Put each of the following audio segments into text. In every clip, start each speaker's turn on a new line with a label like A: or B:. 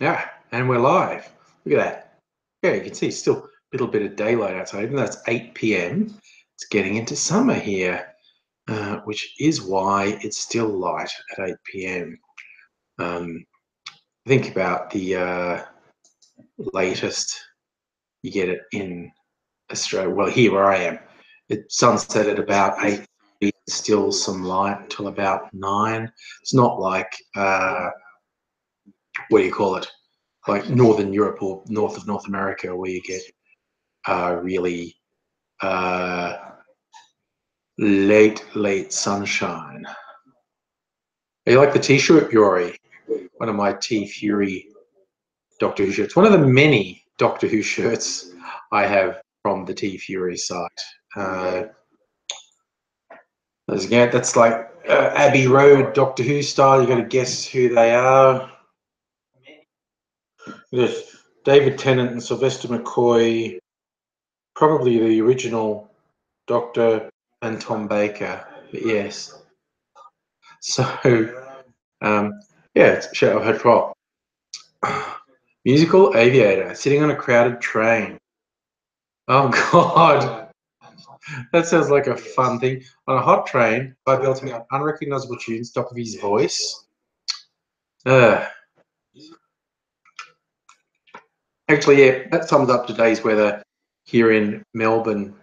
A: Yeah, and we're live. Look at that. Yeah, you can see still a little bit of daylight outside. Even though it's 8 p.m., it's getting into summer here, which is why it's still light at 8 p.m. Think about the latest you get it in Australia. Well, here where I am, it sunset at about 8:30, still some light until about 9. It's not like, what do you call it? Like Northern Europe or north of North America, where you get really late sunshine. You like the T-shirt, Yori? One of my T Fury Doctor Who shirts. One of the many Doctor Who shirts I have from the T Fury site. That's like Abbey Road Doctor Who style. You got to guess who they are. There's David Tennant and Sylvester McCoy, probably the original Doctor, and Tom Baker. But yes. So, yeah, it's a show I've heard for. Musical aviator sitting on a crowded train. Oh God, that sounds like a fun thing. On a hot train, by belting out unrecognizable tunes, top of his voice. Actually, yeah, that sums up today's weather here in Melbourne.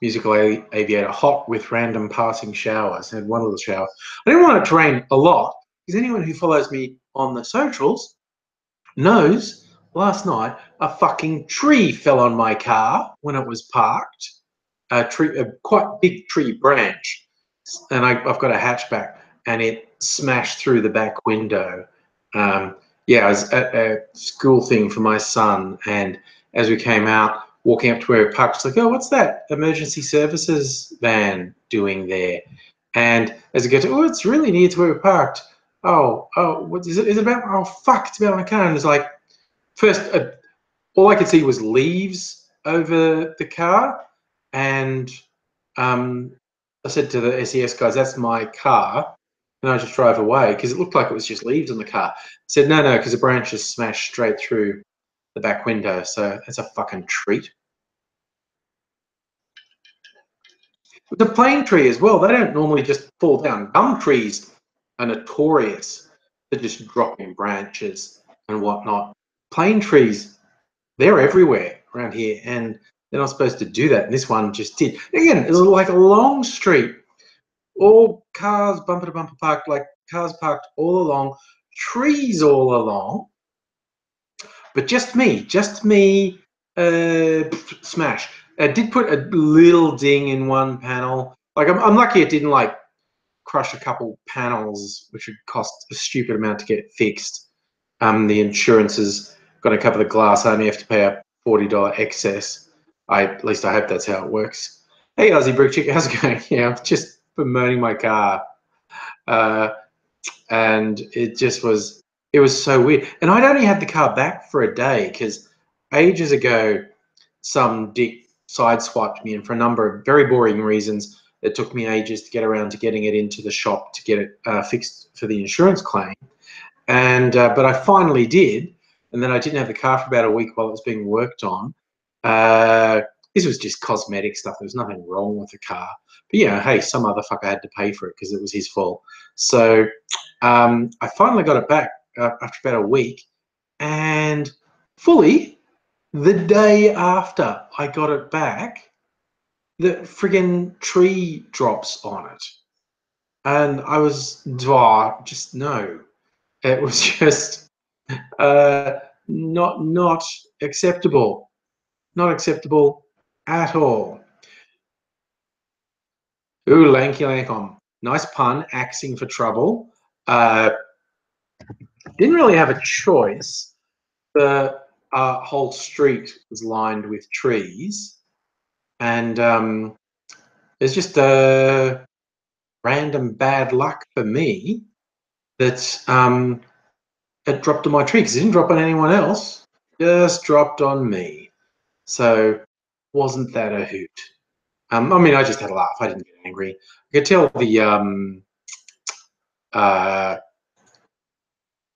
A: Musical aviator, hot with random passing showers. I had one little shower. I didn't want it to rain a lot because anyone who follows me on the socials knows last night a fucking tree fell on my car when it was parked. A quite big tree branch, and I've got a hatchback, and it smashed through the back window. Yeah, I was at a school thing for my son, and as we came out, walking up to where we parked, it's like, oh, what's that emergency services van doing there? And as I get to, oh, it's really near to where we parked. Oh, what is it? Is it about? Oh, fuck, it's about my car. And it's like, first, all I could see was leaves over the car, and I said to the SES guys, "That's my car," and I just drove away because it looked like it was just leaves on the car. I said, "No, because the branch just smashed straight through the back window, so that's a fucking treat." The plane tree as well. They don't normally just fall down. Gum trees are notorious for just dropping branches and whatnot. Plane trees, they're everywhere around here, and they're not supposed to do that. And this one just did. Again, it was like a long street, all cars bumper to bumper parked, like cars parked all along, trees all along, but just me, smash. I did put a little ding in one panel. Like I'm lucky it didn't like crush a couple panels, which would cost a stupid amount to get fixed. The insurance is going to cover the glass. I only have to pay a $40 excess. At least I hope that's how it works. Hey, Aussie Brick Chick, how's it going? Yeah, I'm just bemoaning my car. And it was so weird. And I'd only had the car back for a day because ages ago, some dick sideswiped me, and for a number of very boring reasons, it took me ages to get around to getting it into the shop to get it fixed for the insurance claim. And but I finally did, and then I didn't have the car for about a week while it was being worked on. This was just cosmetic stuff. There was nothing wrong with the car. But yeah, hey, some other fucker had to pay for it because it was his fault. So I finally got it back after about a week, and fully the day after I got it back, the friggin' tree drops on it. And I was, just no. It was just not acceptable. Not acceptable at all. Ooh, lanky lankom. Nice pun, axing for trouble. Didn't really have a choice. The whole street was lined with trees, and there's just a random bad luck for me that it dropped on my tree because it didn't drop on anyone else, just dropped on me. So wasn't that a hoot? I mean, I just had a laugh. I didn't get angry. I could tell the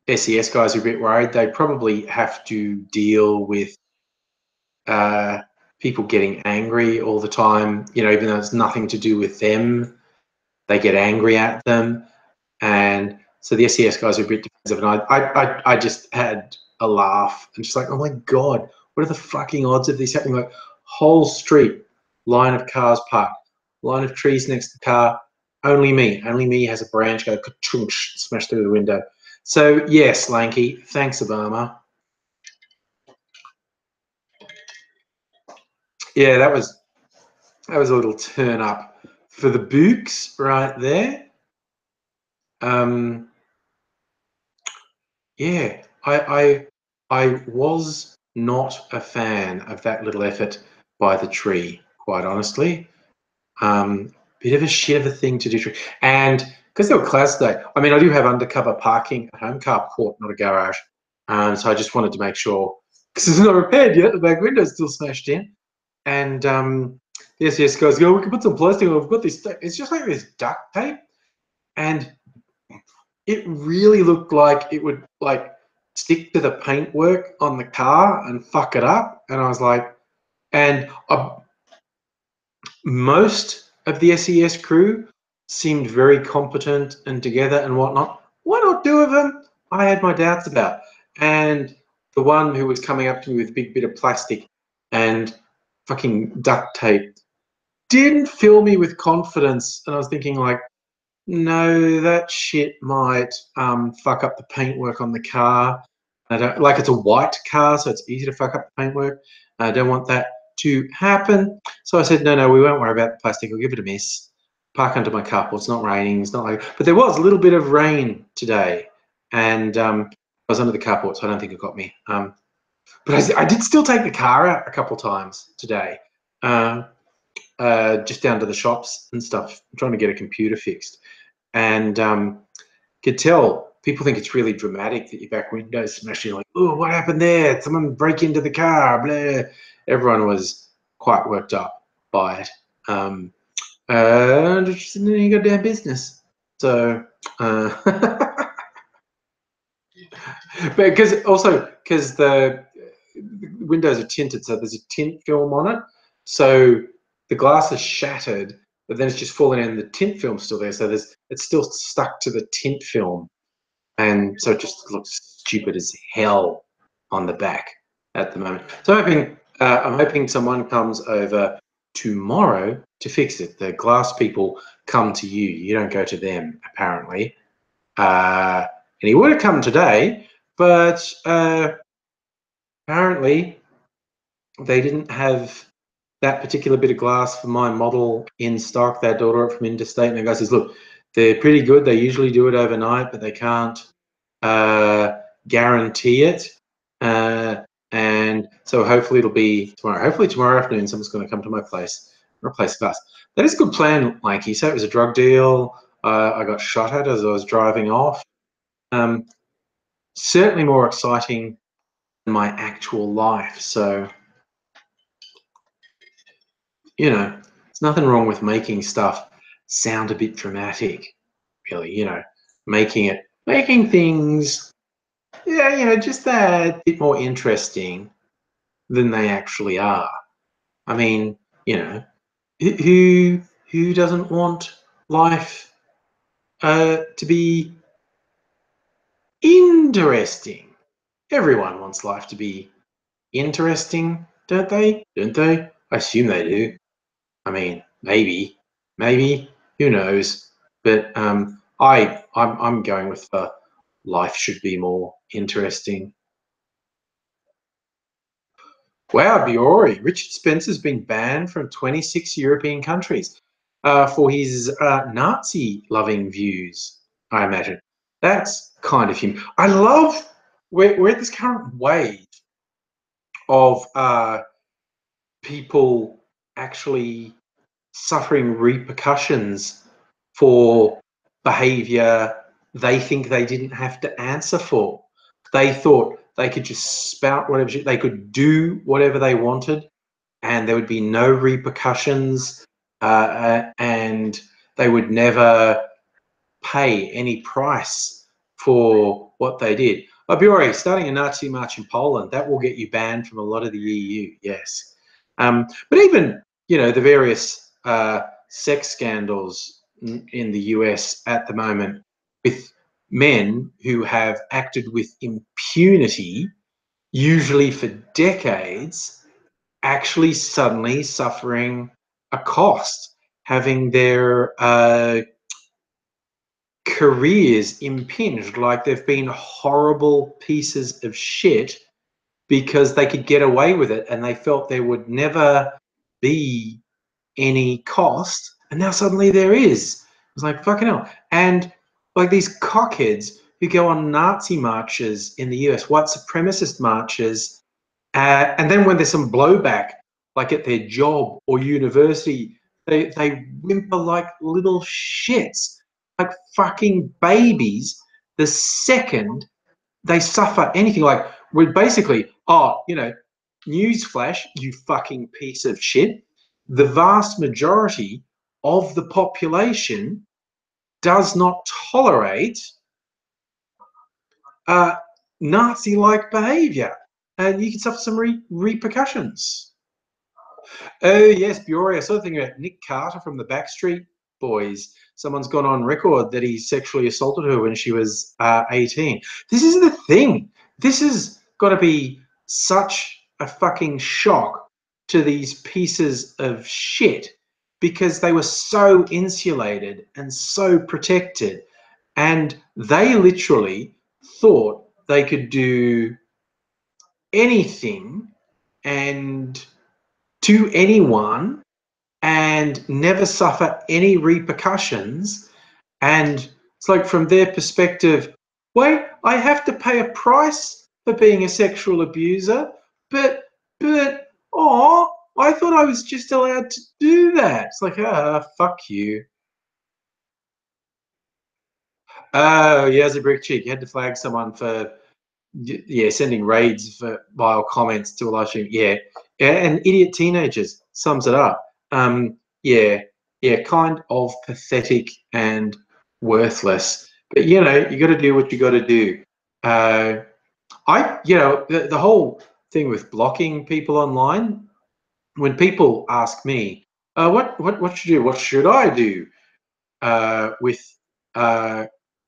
A: SES guys are a bit worried. They probably have to deal with people getting angry all the time, you know, even though it's nothing to do with them, they get angry at them. And so the SES guys are a bit defensive. And I just had a laugh and just like, oh my God, what are the fucking odds of this happening? Like, whole street, line of cars parked, line of trees next to the car, only me has a branch go ka-chunch, smash through the window. So yes, Lanky, thanks, Obama. Yeah, that was a little turn up for the books right there. Yeah, I was not a fan of that little effort by the tree, quite honestly. Bit of a shit of a thing to do. And because they were class day, I mean, I do have undercover parking at home, carport, not a garage. So I just wanted to make sure, because it's not repaired yet, the back window's still smashed in. And yes, guys, go, we can put some plastic on. We've got this, it's just like this duct tape. And it really looked like it would like stick to the paintwork on the car and fuck it up. And I was like, and most of the SES crew seemed very competent and together and whatnot. One or two of them I had my doubts about. And the one who was coming up to me with a big bit of plastic and fucking duct tape didn't fill me with confidence. And I was thinking like, no, that shit might fuck up the paintwork on the car. I don't like, it's a white car, so it's easy to fuck up the paintwork. I don't want that to happen. So I said, no, we won't worry about the plastic. We'll give it a miss. Park under my carport. It's not raining. It's not like, but there was a little bit of rain today, and I was under the carport, so I don't think it got me. But I did still take the car out a couple times today, just down to the shops and stuff, trying to get a computer fixed. And could tell people think it's really dramatic that your back window's smashed. You're like, oh, what happened there? Someone break into the car, blah. Everyone was quite worked up by it. And just you got down business. So, but because the windows are tinted, so there's a tint film on it. So the glass is shattered, but then it's just fallen in. The tint film's still there, so it's still stuck to the tint film, and so it just looks stupid as hell on the back at the moment. So I'm hoping someone comes over tomorrow to fix it. The glass people come to you. You don't go to them, apparently. And he would have come today, but apparently they didn't have that particular bit of glass for my model in stock. They had to order it from interstate, and the guy says, look, they're pretty good. They usually do it overnight, but they can't guarantee it. And so hopefully it'll be tomorrow. Hopefully tomorrow afternoon someone's going to come to my place and replace glass. That is a good plan, Lanky. So it was a drug deal. I got shot at as I was driving off. Certainly more exciting than my actual life. So, you know, there's nothing wrong with making stuff sound a bit dramatic, really, you know, making things, yeah, you know, just that bit more interesting than they actually are. I mean, you know, who doesn't want life to be interesting? Everyone wants life to be interesting, don't they? Don't they? I assume they do. I mean, maybe, who knows? But I'm going with life should be more interesting. Wow, Biori. Richard Spencer's been banned from 26 European countries for his Nazi-loving views, I imagine. That's kind of him. I love, we're at this current wave of people actually suffering repercussions for behavior they think they didn't have to answer for. They thought they could just spout whatever shit, they could do whatever they wanted and there would be no repercussions, and they would never pay any price for what they did. Biore, starting a Nazi march in Poland, that will get you banned from a lot of the EU, yes. But even, you know, the various sex scandals in the US at the moment with men who have acted with impunity, usually for decades, actually suddenly suffering a cost, having their careers impinged, like they've been horrible pieces of shit because they could get away with it and they felt there would never be any cost, and now suddenly there is. It's like, fucking hell. And like these cockheads who go on Nazi marches in the US, white supremacist marches, and then when there's some blowback, like at their job or university, they whimper like little shits, like fucking babies, the second they suffer anything. Like, we're basically, oh, you know, newsflash, you fucking piece of shit. The vast majority of the population does not tolerate Nazi-like behaviour, and you can suffer some repercussions. Oh yes, Biore, I saw the thing about Nick Carter from the Backstreet Boys. Someone's gone on record that he sexually assaulted her when she was 18. This is the thing. This has got to be such a fucking shock to these pieces of shit because they were so insulated and so protected, and they literally thought they could do anything and to anyone and never suffer any repercussions. And it's like, from their perspective, wait, I have to pay a price for being a sexual abuser, but oh, I thought I was just allowed to do that. It's like, fuck you. Oh, yeah, as a brick chick, you had to flag someone for, yeah, sending raids for vile comments to a live stream. Yeah, and idiot teenagers sums it up. Yeah, kind of pathetic and worthless. But you know, you got to do what you got to do. You know, the whole thing with blocking people online. When people ask me, what should you do? What should I do? With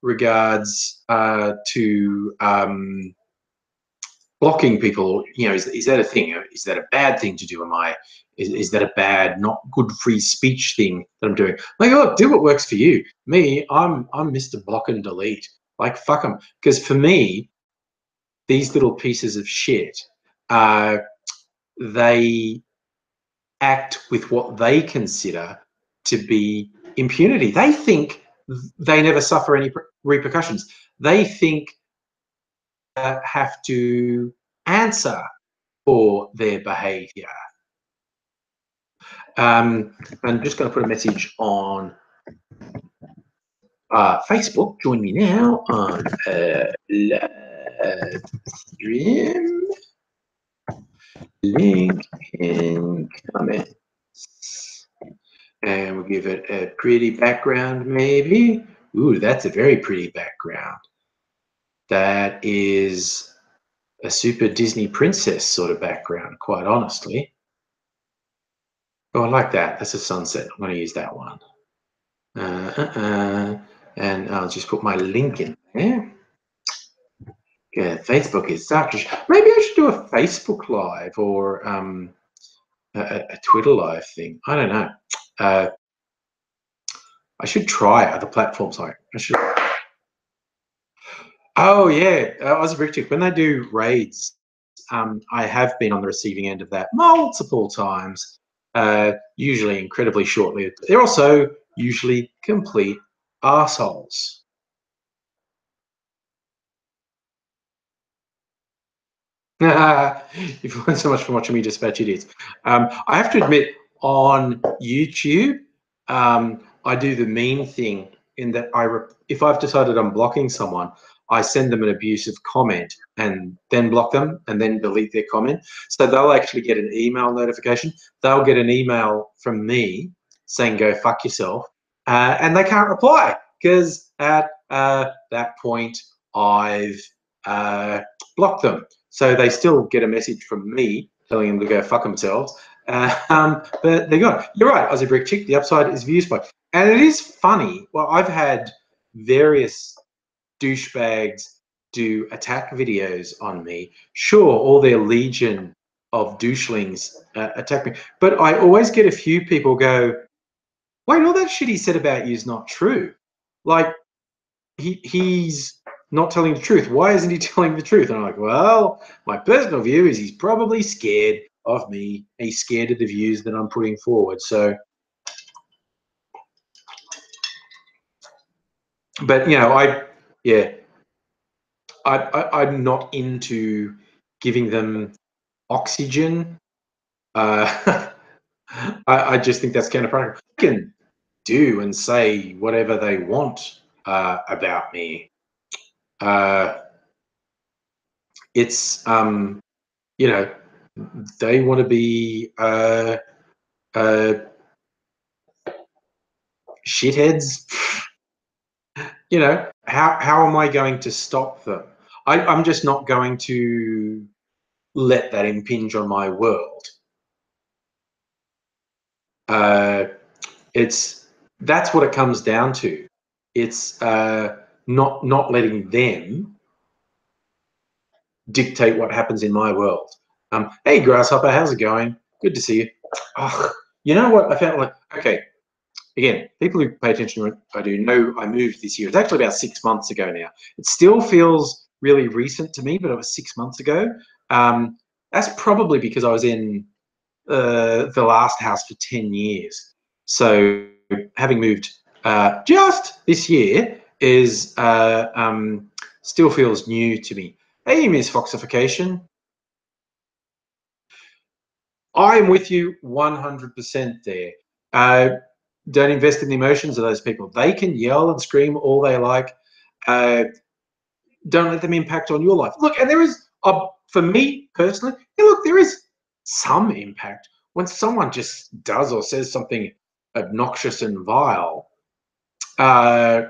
A: regards to blocking people, you know, is that a thing? Is that a bad thing to do? Is that a bad, not good free speech thing that I'm doing? Like, look, do what works for you. Me, I'm Mr. Block and Delete. Like, fuck them. Because for me, these little pieces of shit, they act with what they consider to be impunity. They think they never suffer any repercussions. They think have to answer for their behaviour. I'm just going to put a message on Facebook. Join me now on live stream. Link in comments. And we'll give it a pretty background, maybe. Ooh, that's a very pretty background. That is a super Disney princess sort of background, quite honestly. Oh, I like that. That's a sunset. I'm going to use that one. And I'll just put my link in there. Yeah, Facebook is such a... Maybe I should do a Facebook Live or a Twitter Live thing. I don't know. I should try other platforms. I should... Oh, yeah. Aussie Brick Chick, when they do raids, I have been on the receiving end of that multiple times, usually incredibly short-lived. They're also usually complete arseholes. You've learned so much from watching me dispatch idiots. I have to admit, on YouTube, I do the mean thing in that if I've decided I'm blocking someone, I send them an abusive comment and then block them and then delete their comment. So they'll actually get an email notification. They'll get an email from me saying, go fuck yourself. And they can't reply because at that point, I've blocked them. So they still get a message from me telling them to go fuck themselves. But they're gone. You're right, Aussie Brick Chick. The upside is view spike. And it is funny. Well, I've had various douchebags do attack videos on me. Sure, all their legion of douchelings attack me. But I always get a few people go, wait, all that shit he said about you is not true. Like, he's not telling the truth. Why isn't he telling the truth? And I'm like, well, my personal view is he's probably scared of me. He's scared of the views that I'm putting forward. So, but you know, I'm not into giving them oxygen. I just think that's counterproductive. They can do and say whatever they want about me. It's you know, they want to be shitheads. You know, how am I going to stop them? I'm just not going to let that impinge on my world. That's what it comes down to. It's not letting them dictate what happens in my world. Hey, Grasshopper, how's it going? Good to see you. Oh, you know what? I felt like, okay, again, people who pay attention to what I do know I moved this year. It's actually about 6 months ago now. It still feels really recent to me, but it was 6 months ago. That's probably because I was in the last house for 10 years. So having moved just this year is still feels new to me. Hey, Miss Foxification. I am with you 100% there. Don't invest in the emotions of those people. They can yell and scream all they like. Don't let them impact on your life. Look, and there is, for me personally, look, there is some impact when someone just does or says something obnoxious and vile. And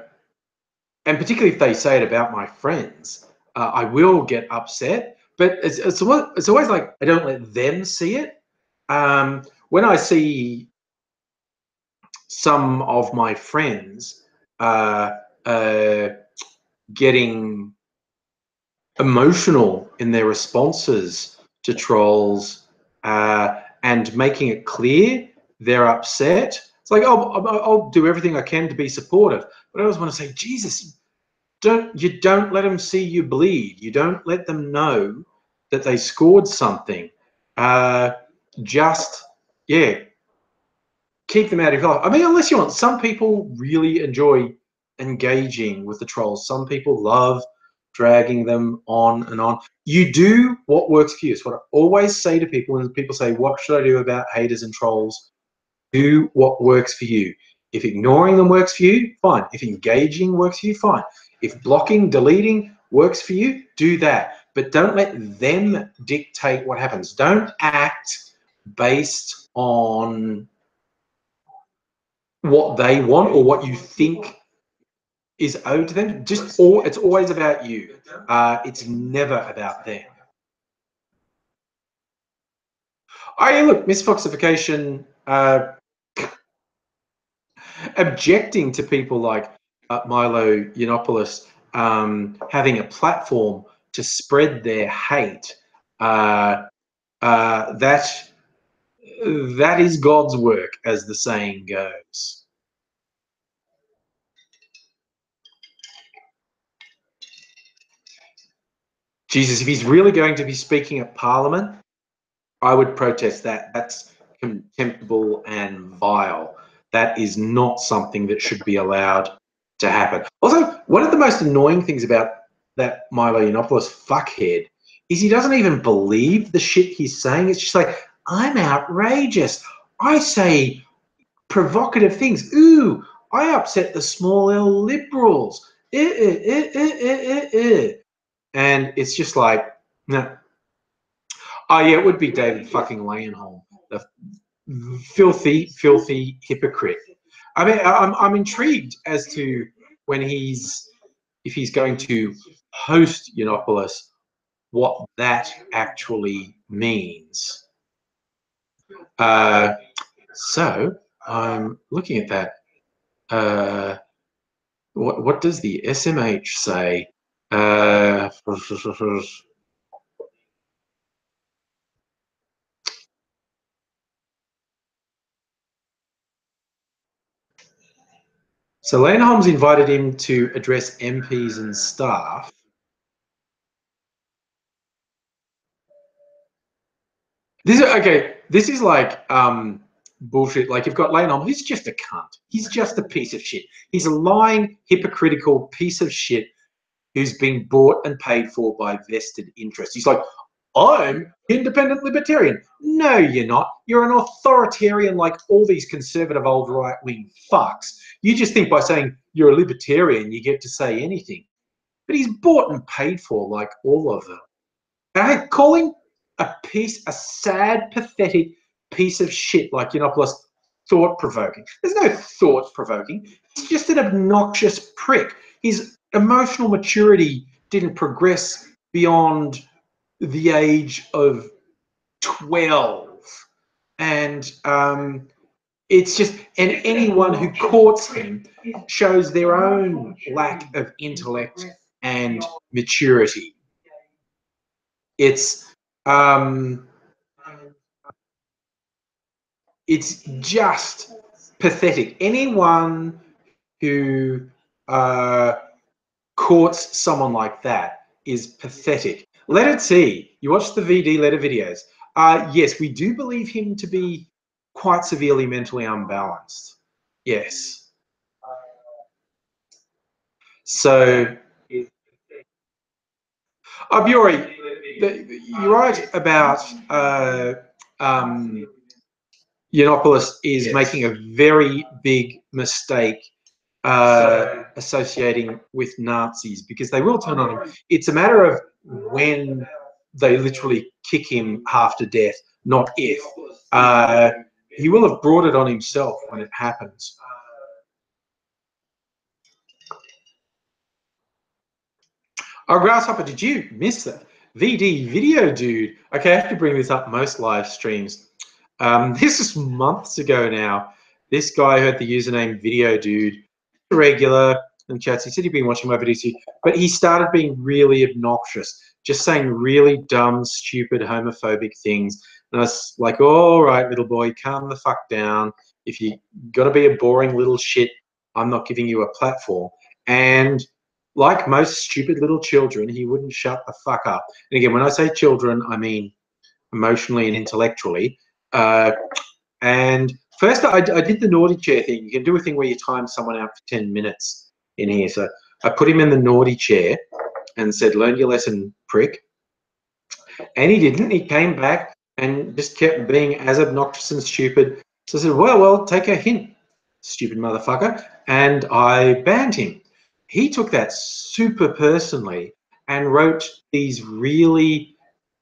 A: particularly if they say it about my friends, I will get upset. But it's always like I don't let them see it. When I see some of my friends getting emotional in their responses to trolls and making it clear they're upset, it's like, oh, I'll do everything I can to be supportive. But I always want to say, Jesus, you don't let them see you bleed. You don't let them know that they scored something. Just, yeah, keep them out of your life. I mean, unless you want, some people really enjoy engaging with the trolls. Some people love dragging them on and on. You do what works for you. It's what I always say to people when people say, what should I do about haters and trolls? Do what works for you. If ignoring them works for you, fine. If engaging works for you, fine. If blocking, deleting works for you, do that. But don't let them dictate what happens. Don't act based on what they want or what you think is owed to them. It's always about you. It's never about them. Oh yeah, look, misfoxification, objecting to people like Milo Yiannopoulos having a platform to spread their hate. That is God's work, as the saying goes. Jesus, if he's really going to be speaking at Parliament, I would protest that. That's contemptible and vile. That is not something that should be allowed to happen. Also, one of the most annoying things about that Milo Yiannopoulos fuckhead is he doesn't even believe the shit he's saying. It's just like, I'm outrageous. I say provocative things. Ooh, I upset the small L liberals. And it's just like, no. Oh yeah, it would be David fucking Langenholm, the filthy, filthy hypocrite. I mean, I'm intrigued as to when if he's going to post Yiannopoulos what that actually means. So I'm looking at that. What does the SMH say? So Lane Holmes invited him to address MPs and staff. This is like bullshit. Like you've got Lane Holmes, he's just a cunt. He's just a piece of shit. He's a lying, hypocritical piece of shit who's been bought and paid for by vested interests. He's like, I'm independent libertarian. No, you're not. You're an authoritarian like all these conservative old right-wing fucks. You just think by saying you're a libertarian, you get to say anything. But he's bought and paid for like all of them. And calling a sad, pathetic piece of shit like Yiannopoulos thought-provoking. There's no thought-provoking. He's just an obnoxious prick. His emotional maturity didn't progress beyond the age of 12. And it's just, and anyone who courts him shows their own lack of intellect and maturity. It's just pathetic. Anyone who courts someone like that is pathetic. Let it see. You watch the VD letter videos. Yes, we do believe him to be quite severely mentally unbalanced. Yes. So, Bjorn, you're right about Yiannopoulos is making a very big mistake associating with Nazis, because they will turn on him. It's a matter of when they literally kick him half to death, not if. He will have brought it on himself when it happens. Oh, Grasshopper, did you miss that? VD video dude. Okay, I have to bring this up most live streams. This is months ago now. This guy who had the username video dude, regular in chats. He said he'd been watching my videos, but he started being really obnoxious, just saying really dumb, stupid, homophobic things. And I was like, all right, little boy, calm the fuck down. If you got to be a boring little shit, I'm not giving you a platform. And like most stupid little children, he wouldn't shut the fuck up. And again, when I say children, I mean emotionally and intellectually. And first, I did the naughty chair thing. You can do a thing where you time someone out for 10 minutes in here. So I put him in the naughty chair and said, learn your lesson, prick. And he didn't. He came back and just kept being as obnoxious and stupid. So I said, well, take a hint, stupid motherfucker. And I banned him. He took that super personally and wrote these really,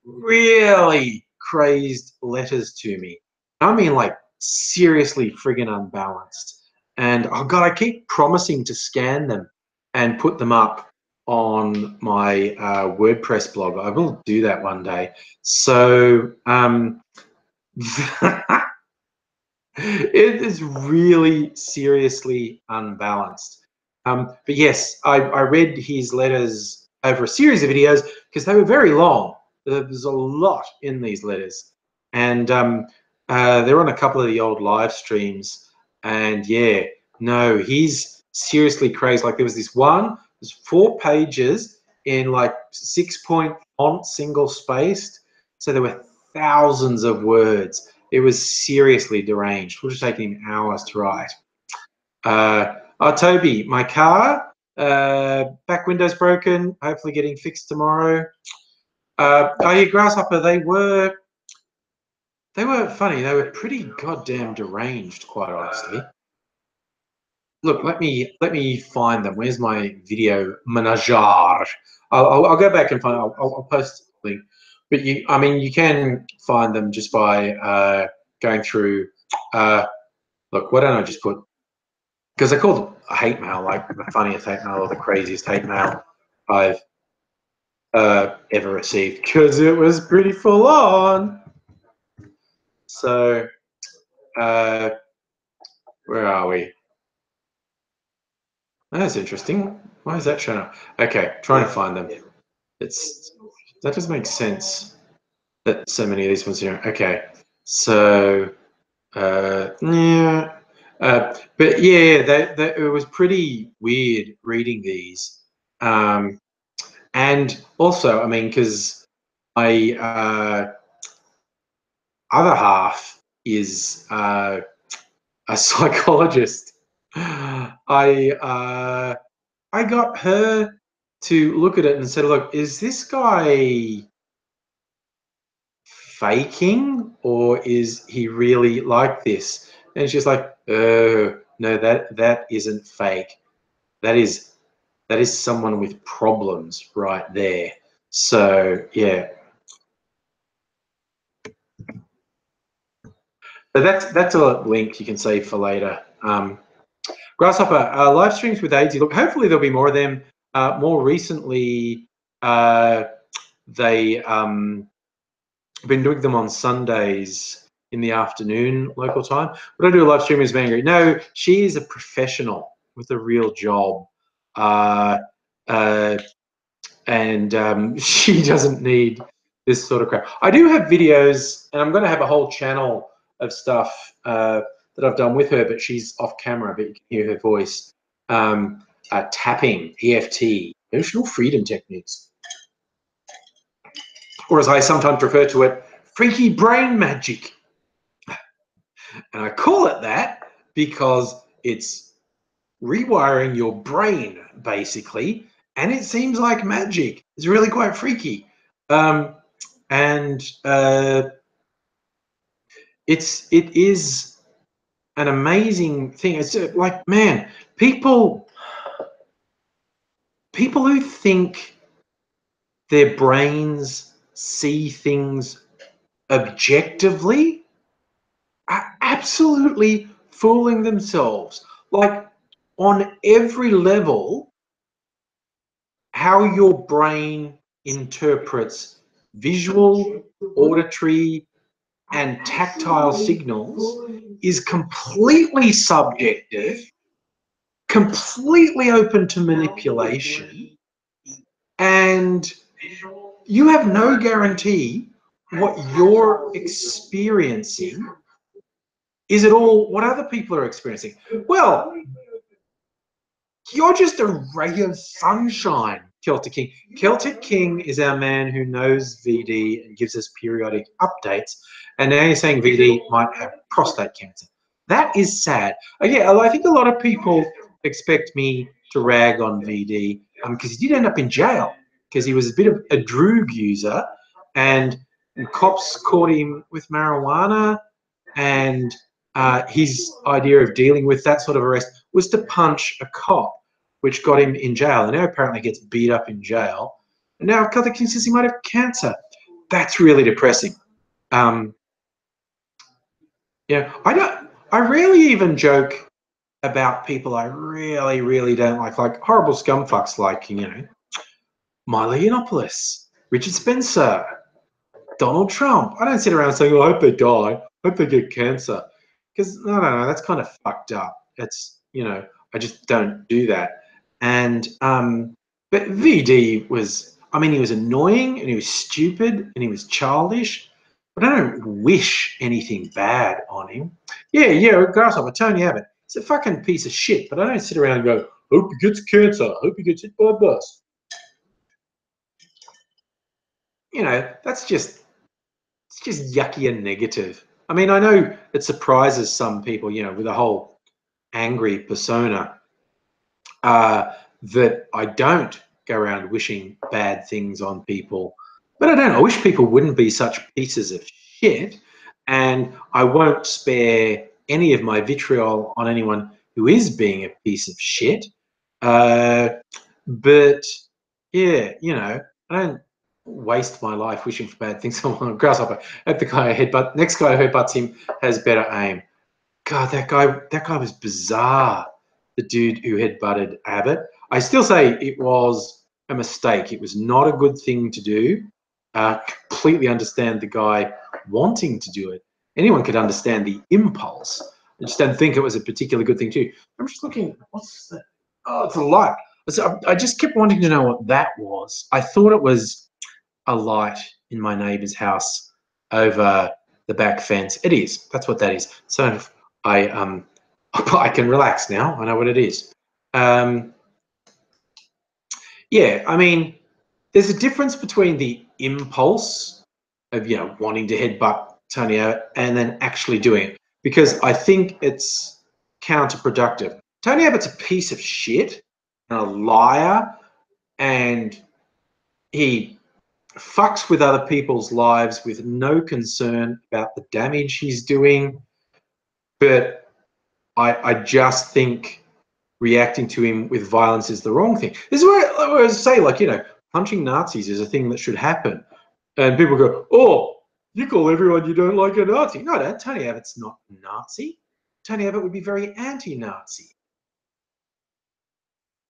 A: really crazed letters to me. I mean, like, seriously friggin' unbalanced. And oh god, I keep promising to scan them and put them up on my WordPress blog. I will do that one day. So it is really seriously unbalanced. But yes, I read his letters over a series of videos because they were very long. There's a lot in these letters. And they're on a couple of the old live streams. And yeah, no, he's seriously crazy. Like there was this one, there's 4 pages in like 6-point font, single spaced. So there were thousands of words. It was seriously deranged. It would have taken him hours to write. Oh, Toby, my car, back window's broken, hopefully getting fixed tomorrow. Oh, yeah, Grasshopper, they were funny. They were pretty goddamn deranged, quite honestly. Look, let me find them. Where's my video manager? I'll go back and find. I'll post a link. But I mean, you can find them just by going through. Look, why don't I just put? Because I called hate mail like the funniest hate mail or the craziest hate mail I've ever received, because it was pretty full on. So, where are we? That's interesting. Why is that showing up? Okay, trying to find them. That doesn't make sense that so many of these ones are. Okay, so yeah, but yeah, it was pretty weird reading these, and also, I mean, because my other half is a psychologist. I got her to look at it and said, "Look, is this guy faking, or is he really like this?" And she's like, "Oh, no, that isn't fake. That is someone with problems right there." So yeah, so that's a link you can save for later. Grasshopper live streams with AIDS. Look, hopefully there'll be more of them. More recently, they been doing them on Sundays in the afternoon local time. But I do a live stream as Angry. No, she is a professional with a real job, and she doesn't need this sort of crap. I do have videos, and I'm going to have a whole channel of stuff that I've done with her, but she's off camera, but you can hear her voice. Tapping, EFT, emotional freedom techniques. Or as I sometimes refer to it, freaky brain magic. And I call it that because it's rewiring your brain, basically, and it seems like magic. It's really quite freaky. And it is an amazing thing. It's like, man, people who think their brains see things objectively are absolutely fooling themselves. Like, on every level, how your brain interprets visual, auditory, and tactile signals is completely subjective, completely open to manipulation, and you have no guarantee what you're experiencing is at all what other people are experiencing. Well, you're just a ray of sunshine, Celtic King. Celtic King is our man who knows VD and gives us periodic updates. And now you're saying VD might have prostate cancer. That is sad. Yeah, I think a lot of people expect me to rag on VD because he did end up in jail because he was a bit of a droog user, and cops caught him with marijuana, and his idea of dealing with that sort of arrest was to punch a cop, which got him in jail. And now apparently gets beat up in jail. And now Celtic King says he might have cancer. That's really depressing. Yeah, I rarely even joke about people I really, really don't like horrible scumfucks like, Milo Yiannopoulos, Richard Spencer, Donald Trump. I don't sit around saying, "Oh, I hope they die, I hope they get cancer," because no, that's kind of fucked up. It's, I just don't do that. And but VD was, I mean, he was annoying and he was stupid and he was childish, but I don't wish anything bad on him. Yeah, Grasshopper, Tony Abbott, he's a fucking piece of shit, but I don't sit around and go, "Hope he gets cancer, hope he gets hit by a bus." That's just, it's just yucky and negative. I mean, I know it surprises some people, with a whole angry persona, that I don't go around wishing bad things on people. But I don't. I wish people wouldn't be such pieces of shit, and I won't spare any of my vitriol on anyone who is being a piece of shit. But yeah, I don't waste my life wishing for bad things on Grasshopper. Hope the guy next guy who headbutts him has better aim. God, that guy was bizarre. The dude who headbutted Abbott. I still say it was a mistake. It was not a good thing to do. Completely understand the guy wanting to do it. Anyone could understand the impulse. I just don't think it was a particularly good thing to do. I'm just looking, what's that? Oh, it's a light. So I just kept wanting to know what that was. I thought it was a light in my neighbour's house over the back fence. It is. That's what that is. So I I can relax now. I know what it is. Yeah, I mean, there's a difference between the impulse of, you know, wanting to headbutt Tony Abbott and then actually doing it, because I think it's counterproductive. Tony Abbott's a piece of shit and a liar, and he fucks with other people's lives with no concern about the damage he's doing. But I just think reacting to him with violence is the wrong thing. This is where I say, like, you know, punching Nazis is a thing that should happen. And people go, oh, you call everyone you don't like a Nazi. No, no, Tony Abbott's not Nazi. Tony Abbott would be very anti-Nazi.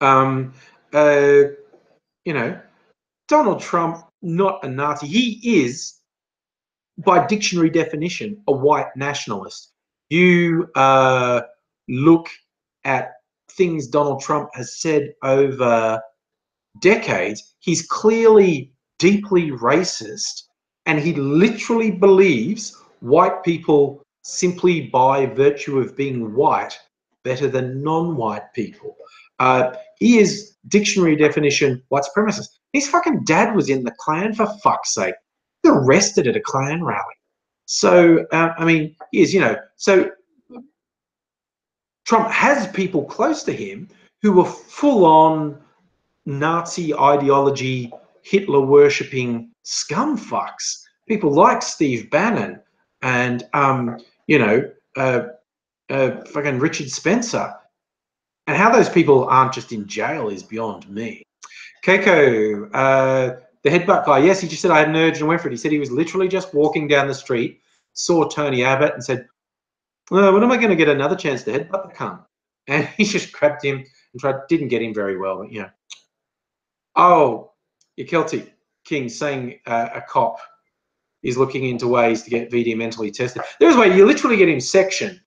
A: You know, Donald Trump, not a Nazi. He is, by dictionary definition, a white nationalist. You look at things Donald Trump has said over decades, he's clearly deeply racist, and he literally believes white people, simply by virtue of being white, better than non-white people. He is, dictionary definition, white supremacist. His fucking dad was in the Klan, for fuck's sake. He was arrested at a Klan rally. So, I mean, he is, you know, so Trump has people close to him who were full-on Nazi ideology, Hitler worshipping scumfucks. People like Steve Bannon and you know, fucking Richard Spencer. And how those people aren't just in jail is beyond me. Keiko, the headbutt guy, yes, he just said I had an urge and went for it. He said he was literally just walking down the street, saw Tony Abbott and said, well, when am I going to get another chance to headbutt the cunt? And he just grabbed him and didn't get him very well, but, you know. Oh, your Celtic King saying a cop is looking into ways to get VD mentally tested. There's a way you literally get him sectioned.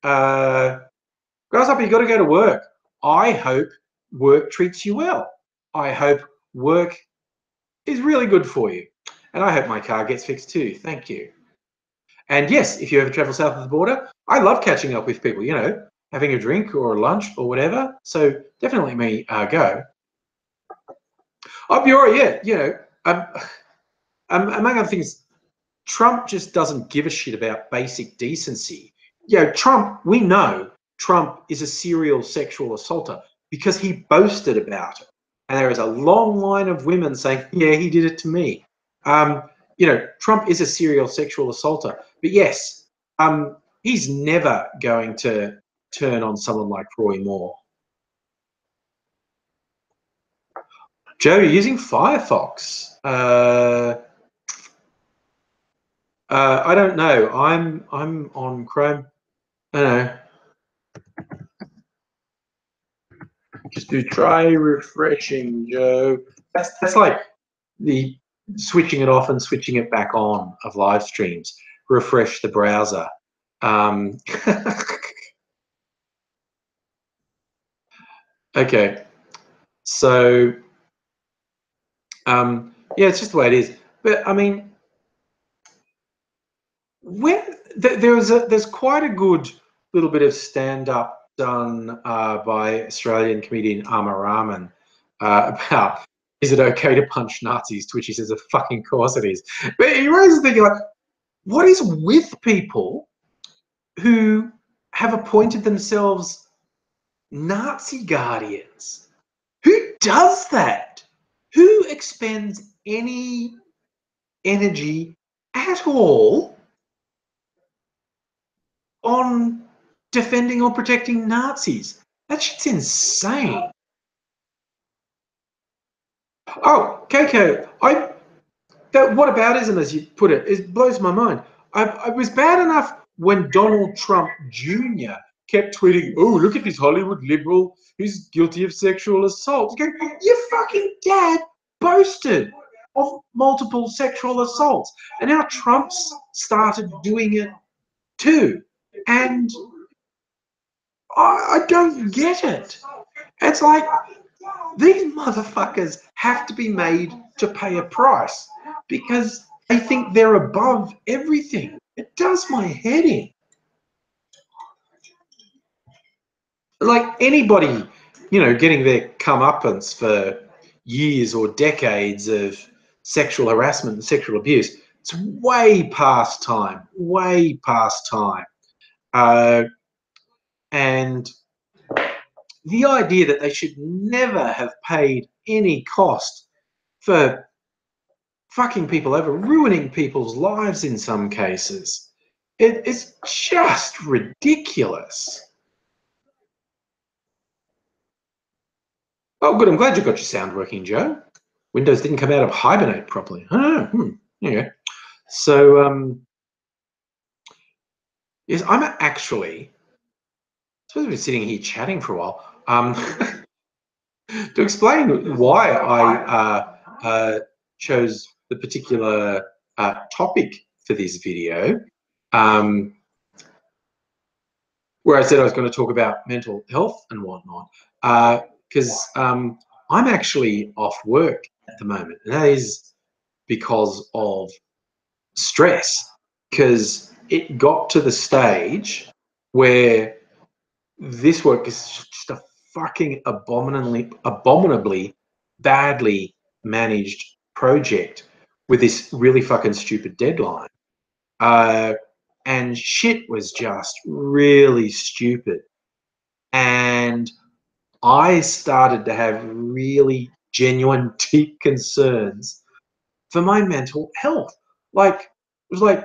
A: Grasshopper, you got to go to work. I hope work treats you well. I hope work is really good for you. And I hope my car gets fixed too. Thank you. And yes, if you ever travel south of the border, I love catching up with people, you know, having a drink or a lunch or whatever. So definitely me go. Up your, yeah, you know, among other things, Trump just doesn't give a shit about basic decency. You know, Trump, we know Trump is a serial sexual assaulter because he boasted about it. And there is a long line of women saying, yeah, he did it to me. You know, Trump is a serial sexual assaulter. But yes, he's never going to turn on someone like Roy Moore. Joe, you're using Firefox. I don't know. I'm on Chrome. I don't know. Just do try refreshing, Joe. That's like the switching it off and switching it back on of live streams. Refresh the browser. Okay. So yeah, it's just the way it is. But I mean, there's quite a good little bit of stand-up done by Australian comedian Amar Rahman about, is it okay to punch Nazis? To which he says, of fucking course it is. But he raises thinking, like, what is with people who have appointed themselves Nazi guardians? Who does that? Who expends any energy at all on defending or protecting Nazis? That shit's insane. Oh, Keiko, that whataboutism, as you put it, blows my mind. It was bad enough when Donald Trump Jr. kept tweeting, oh, look at this Hollywood liberal who's guilty of sexual assault. You go, your fucking dad boasted of multiple sexual assaults. And now Trump's started doing it too. And I don't get it. It's like, these motherfuckers have to be made to pay a price because they think they're above everything. It does my head in. Like anybody, you know, getting their comeuppance for years or decades of sexual harassment and sexual abuse, it's way past time, way past time. And the idea that they should never have paid any cost for fucking people over, ruining people's lives in some cases, it's just ridiculous. Oh, good. I'm glad you got your sound working, Joe. Windows didn't come out of hibernate properly. Oh, yeah. So, yes, I'm actually, I suppose we've been sitting here chatting for a while. To explain why I chose the particular topic for this video, where I said I was going to talk about mental health and whatnot, because I'm actually off work at the moment, and that is because of stress, because it got to the stage where this work is just a fucking abominably badly managed project with this really fucking stupid deadline. And shit was just really stupid. And I started to have really genuine, deep concerns for my mental health. Like, it was like,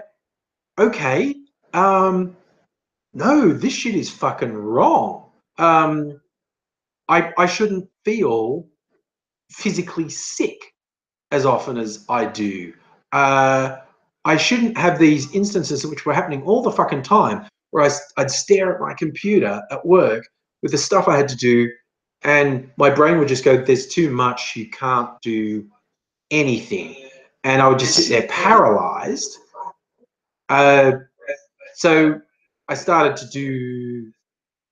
A: okay, no, this shit is fucking wrong. I shouldn't feel physically sick as often as I do. I shouldn't have these instances which were happening all the fucking time where I'd stare at my computer at work with the stuff I had to do and my brain would just go, there's too much, you can't do anything. And I would just sit there paralyzed. So I started to do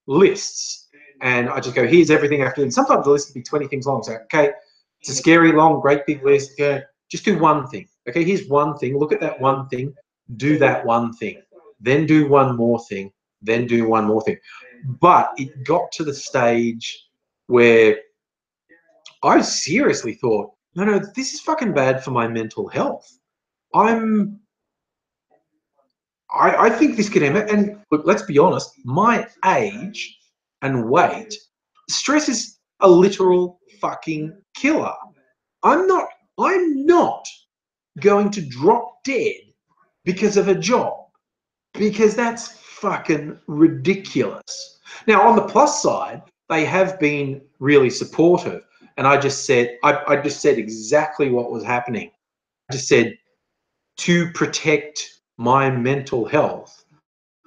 A: lists and I just go, here's everything I have to do. And sometimes the list would be 20 things long. So, okay, it's a scary, long, great big list. Yeah, just do one thing. Okay, here's one thing. Look at that one thing. Do that one thing. Then do one more thing. Then do one more thing. But it got to the stage where I seriously thought, no, this is fucking bad for my mental health. I think this could end. And look, let's be honest, my age and weight, stress is a literal fucking killer. I'm not going to drop dead because of a job, because that's fucking ridiculous. Now, on the plus side, they have been really supportive. And I just said exactly what was happening. I just said, to protect my mental health,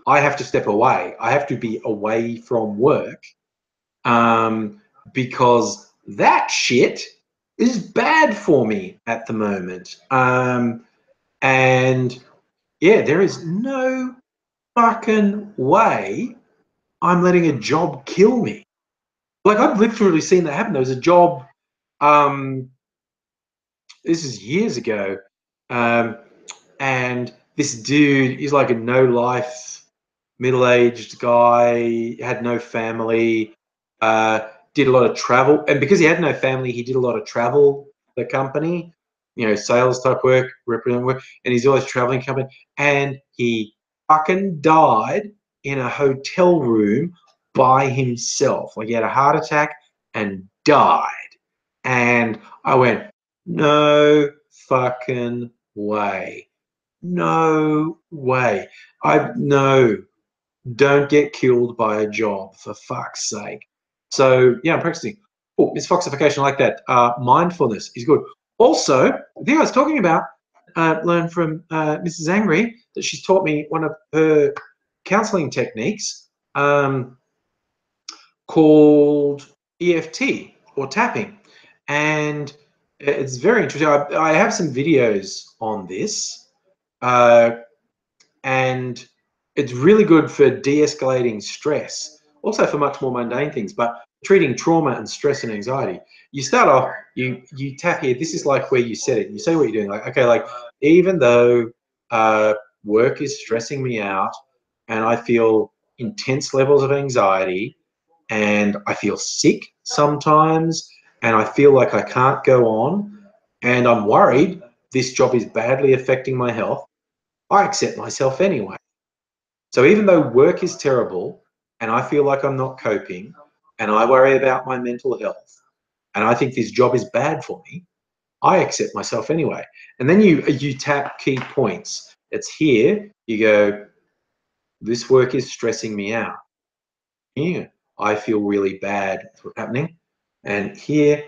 A: I have to step away. I have to be away from work because that shit is bad for me at the moment. And yeah, there is no fucking way I'm letting a job kill me. Like, I've literally seen that happen. There was a job, this is years ago, and this dude, he's like a no-life, middle-aged guy, had no family, did a lot of travel. And because he had no family, he did a lot of travel, the company, you know, sales type work, representative work, and he's always traveling company. And he fucking died in a hotel room by himself. Like, he had a heart attack and died. And I went, no fucking way. No way. No, don't get killed by a job, for fuck's sake. So yeah, I'm practicing. Oh, it's foxification like that. Mindfulness is good. Also, the thing I was talking about, learned from Mrs. Angry, that she's taught me one of her counseling techniques, called EFT or tapping, and it's very interesting. I have some videos on this, and it's really good for de-escalating stress, also for much more mundane things, but treating trauma and stress and anxiety. You start off, you tap here. This is like where you set it. You say what you're doing, like, okay, like, even though work is stressing me out and I feel intense levels of anxiety and I feel sick sometimes and I feel like I can't go on and I'm worried this job is badly affecting my health, I accept myself anyway. So even though work is terrible and I feel like I'm not coping and I worry about my mental health and I think this job is bad for me, I accept myself anyway. And then you tap key points. It's here. You go, this work is stressing me out. Here, I feel really bad with what's happening. And here,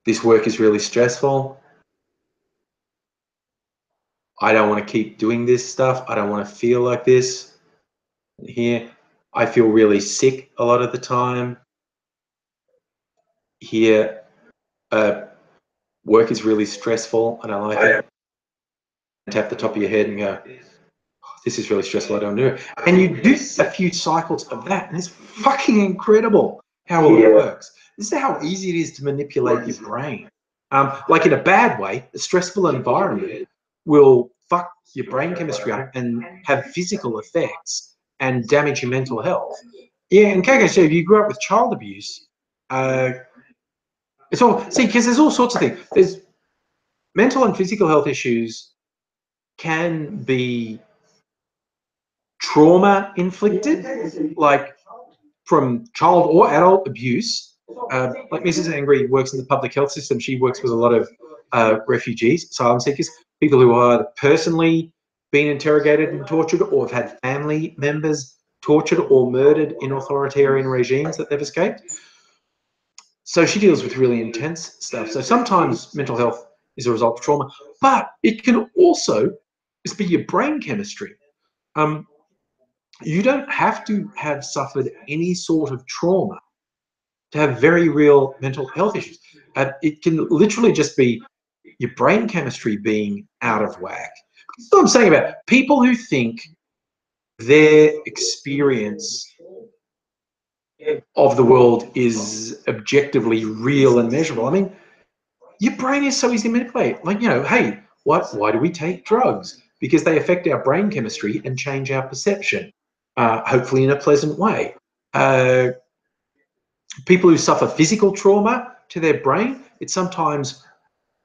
A: this work is really stressful. I don't want to keep doing this stuff. I don't want to feel like this. And here, I feel really sick a lot of the time. Here, work is really stressful. I don't like it. Tap the top of your head and go, this is really stressful, I don't do it. And you do a few cycles of that, and it's fucking incredible how well it works. This is how easy it is to manipulate your brain. Like in a bad way, a stressful environment will fuck your brain chemistry up and have physical effects and damage your mental health. Yeah, and Kako said, if you grew up with child abuse, it's all, see, because there's all sorts of things. There's mental and physical health issues can be trauma inflicted, like from child or adult abuse. Like Mrs. Angry works in the public health system. She works with a lot of refugees, asylum seekers, people who are personally been interrogated and tortured or have had family members tortured or murdered in authoritarian regimes that they've escaped. So she deals with really intense stuff. So sometimes mental health is a result of trauma, but it can also just be your brain chemistry. You don't have to have suffered any sort of trauma to have very real mental health issues. It can literally just be your brain chemistry being out of whack. That's what I'm saying about people who think their experience of the world is objectively real and measurable. I mean, your brain is so easy to manipulate. Like, you know, hey, why do we take drugs? Because they affect our brain chemistry and change our perception, hopefully in a pleasant way. People who suffer physical trauma to their brain, it sometimes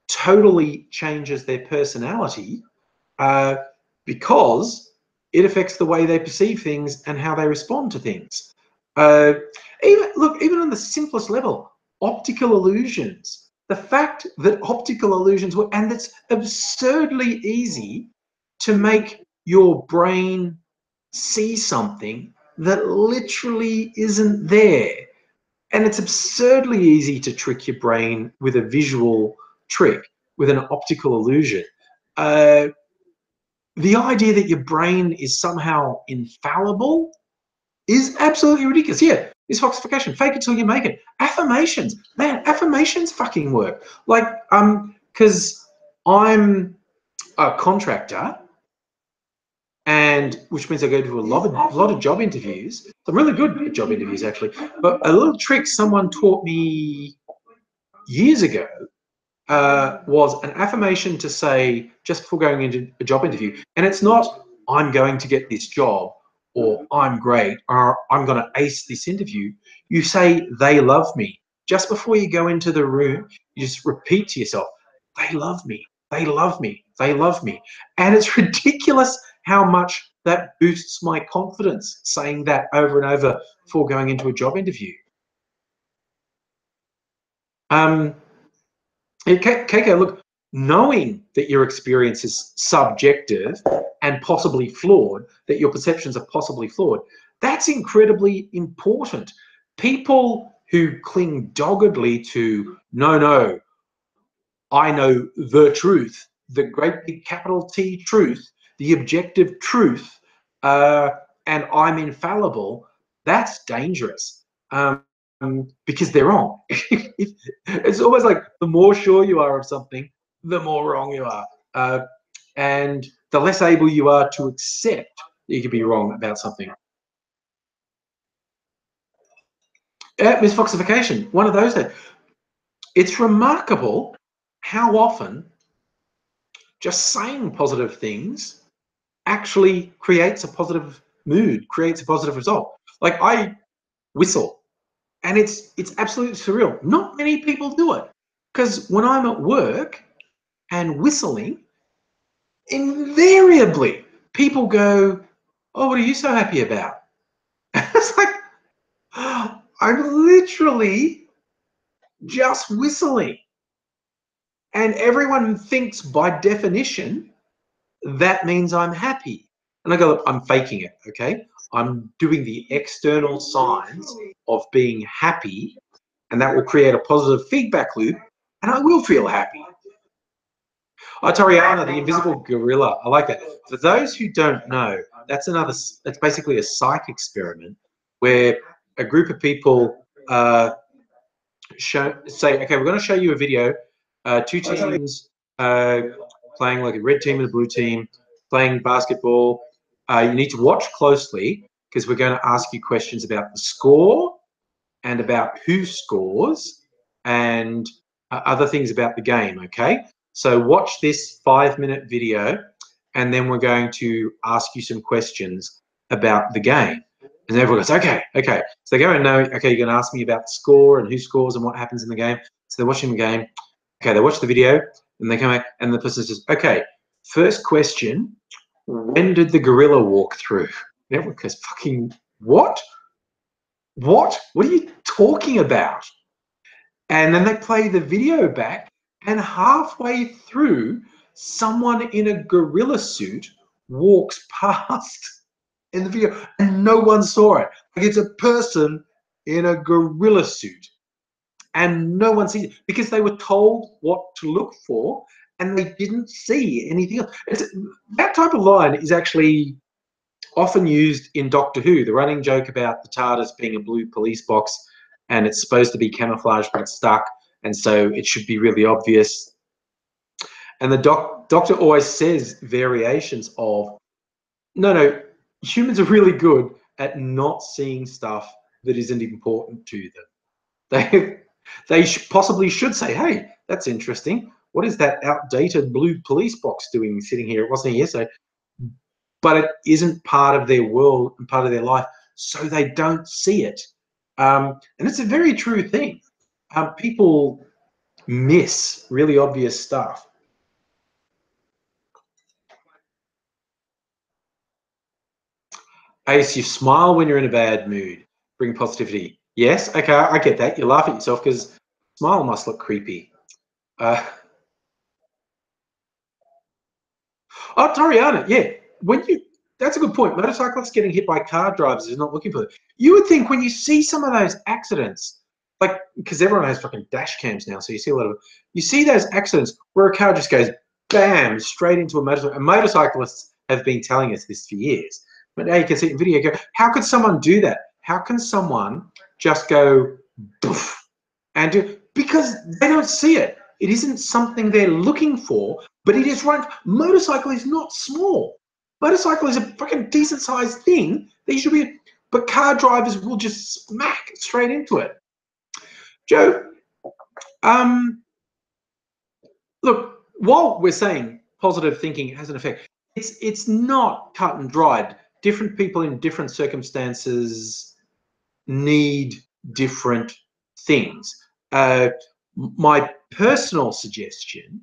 A: totally changes their personality because it affects the way they perceive things and how they respond to things. Even on the simplest level, optical illusions. The fact that optical illusions work, and it's absurdly easy to make your brain see something that literally isn't there. And it's absurdly easy to trick your brain with a visual trick, with an optical illusion. The idea that your brain is somehow infallible is absolutely ridiculous. Yeah, this foxification, fake it till you make it. Affirmations, man, affirmations fucking work. Like, because I'm a contractor, and which means I go to a lot of job interviews. I'm really good at job interviews, actually. But a little trick someone taught me years ago was an affirmation to say just before going into a job interview. And it's not, I'm going to get this job, or I'm great, or I'm going to ace this interview. You say, they love me. Just before you go into the room, you just repeat to yourself, they love me, they love me, they love me. And it's ridiculous how much that boosts my confidence, saying that over and over before going into a job interview. Keiko, look, knowing that your experience is subjective and possibly flawed, that your perceptions are possibly flawed, that's incredibly important. People who cling doggedly to, no, I know the truth, the great big capital T truth, the objective truth, and I'm infallible, that's dangerous. Because they're wrong. It's almost like the more sure you are of something, the more wrong you are. And the less able you are to accept that you could be wrong about something. Misfoxification, one of those days. It's remarkable how often just saying positive things actually creates a positive mood, creates a positive result. Like I whistle, and it's absolutely surreal. Not many people do it, because when I'm at work and whistling, invariably people go, "Oh, what are you so happy about?" It's like, I'm literally just whistling, and everyone thinks by definition that means I'm happy. And I go, "Look, I'm faking it, okay? I'm doing the external signs of being happy, and that will create a positive feedback loop, and I will feel happy." Oh, Toriana, the invisible gorilla. I like that. For those who don't know, that's basically a psych experiment where a group of people say, okay, we're going to show you a video, two teams playing, like a red team and a blue team, playing basketball. You need to watch closely because we're going to ask you questions about the score and about who scores and other things about the game, okay? So watch this 5-minute video, and then we're going to ask you some questions about the game. And everyone goes, okay, okay. So they go and know, okay, you're going to ask me about the score and who scores and what happens in the game. So they're watching the game. Okay, they watch the video, and they come back, and the person says, okay, first question, when did the gorilla walk through? And everyone goes, fucking what? What? What are you talking about? And then they play the video back, and halfway through, someone in a gorilla suit walks past in the video, and no one saw it. Like, it's a person in a gorilla suit, and no one sees it because they were told what to look for, and they didn't see anything else. That type of line is actually often used in Doctor Who, the running joke about the TARDIS being a blue police box, and it's supposed to be camouflaged but it's stuck, and so it should be really obvious. And the Doctor always says variations of, no, humans are really good at not seeing stuff that isn't important to them. They possibly should say, hey, that's interesting. What is that outdated blue police box doing sitting here? It wasn't here yesterday. But it isn't part of their world and part of their life, so they don't see it. And it's a very true thing. People miss really obvious stuff. Ace, you smile when you're in a bad mood. Bring positivity. Yes, okay, I get that. You laugh at yourself because smile must look creepy. Oh, Toriana, yeah. That's a good point. Motorcyclists getting hit by car drivers is not looking for it. You would think when you see some of those accidents, like, because everyone has fucking dash cams now, so you see a lot of, you see those accidents where a car just goes bam straight into a motorcycle. And motorcyclists have been telling us this for years. But now you can see it in video. Go, how could someone do that? How can someone just go poof and do? Because they don't see it. It isn't something they're looking for, but it is right. Motorcycle is not small. Motorcycle is a fucking decent sized thing that you should be, but car drivers will just smack straight into it. Joe, look, while we're saying positive thinking has an effect, it's not cut and dried. Different people in different circumstances need different things. My personal suggestion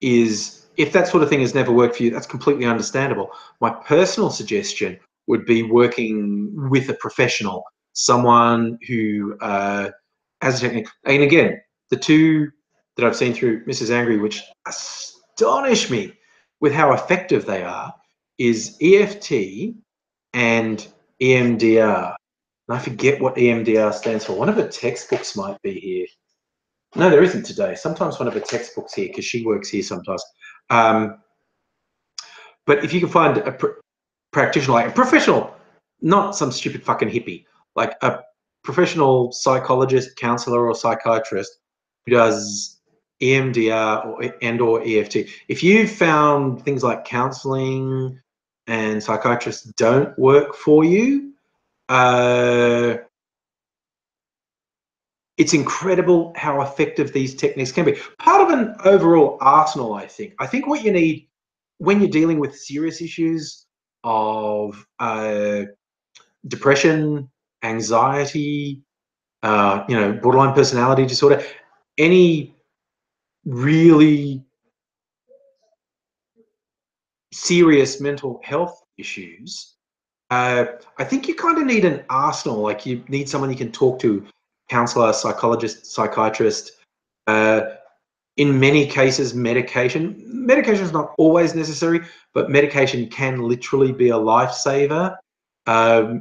A: is, if that sort of thing has never worked for you, that's completely understandable. My personal suggestion would be working with a professional, someone who has a technique. And again, the two that I've seen through Mrs. Angry, which astonish me with how effective they are, is EFT and EMDR. And I forget what EMDR stands for. One of the textbooks might be here. No, there isn't today. Sometimes one of the textbooks here, because she works here sometimes. But if you can find a practitioner, like a professional, not some stupid fucking hippie, like a professional psychologist, counselor, or psychiatrist who does EMDR or EFT. If you found things like counseling and psychiatrists don't work for you, it's incredible how effective these techniques can be. Part of an overall arsenal, I think. I think what you need when you're dealing with serious issues of depression, anxiety, borderline personality disorder, any really serious mental health issues, I think you kind of need an arsenal. Like you need someone you can talk to, counselor, psychologist, psychiatrist. In many cases, medication. Medication is not always necessary, but medication can literally be a lifesaver.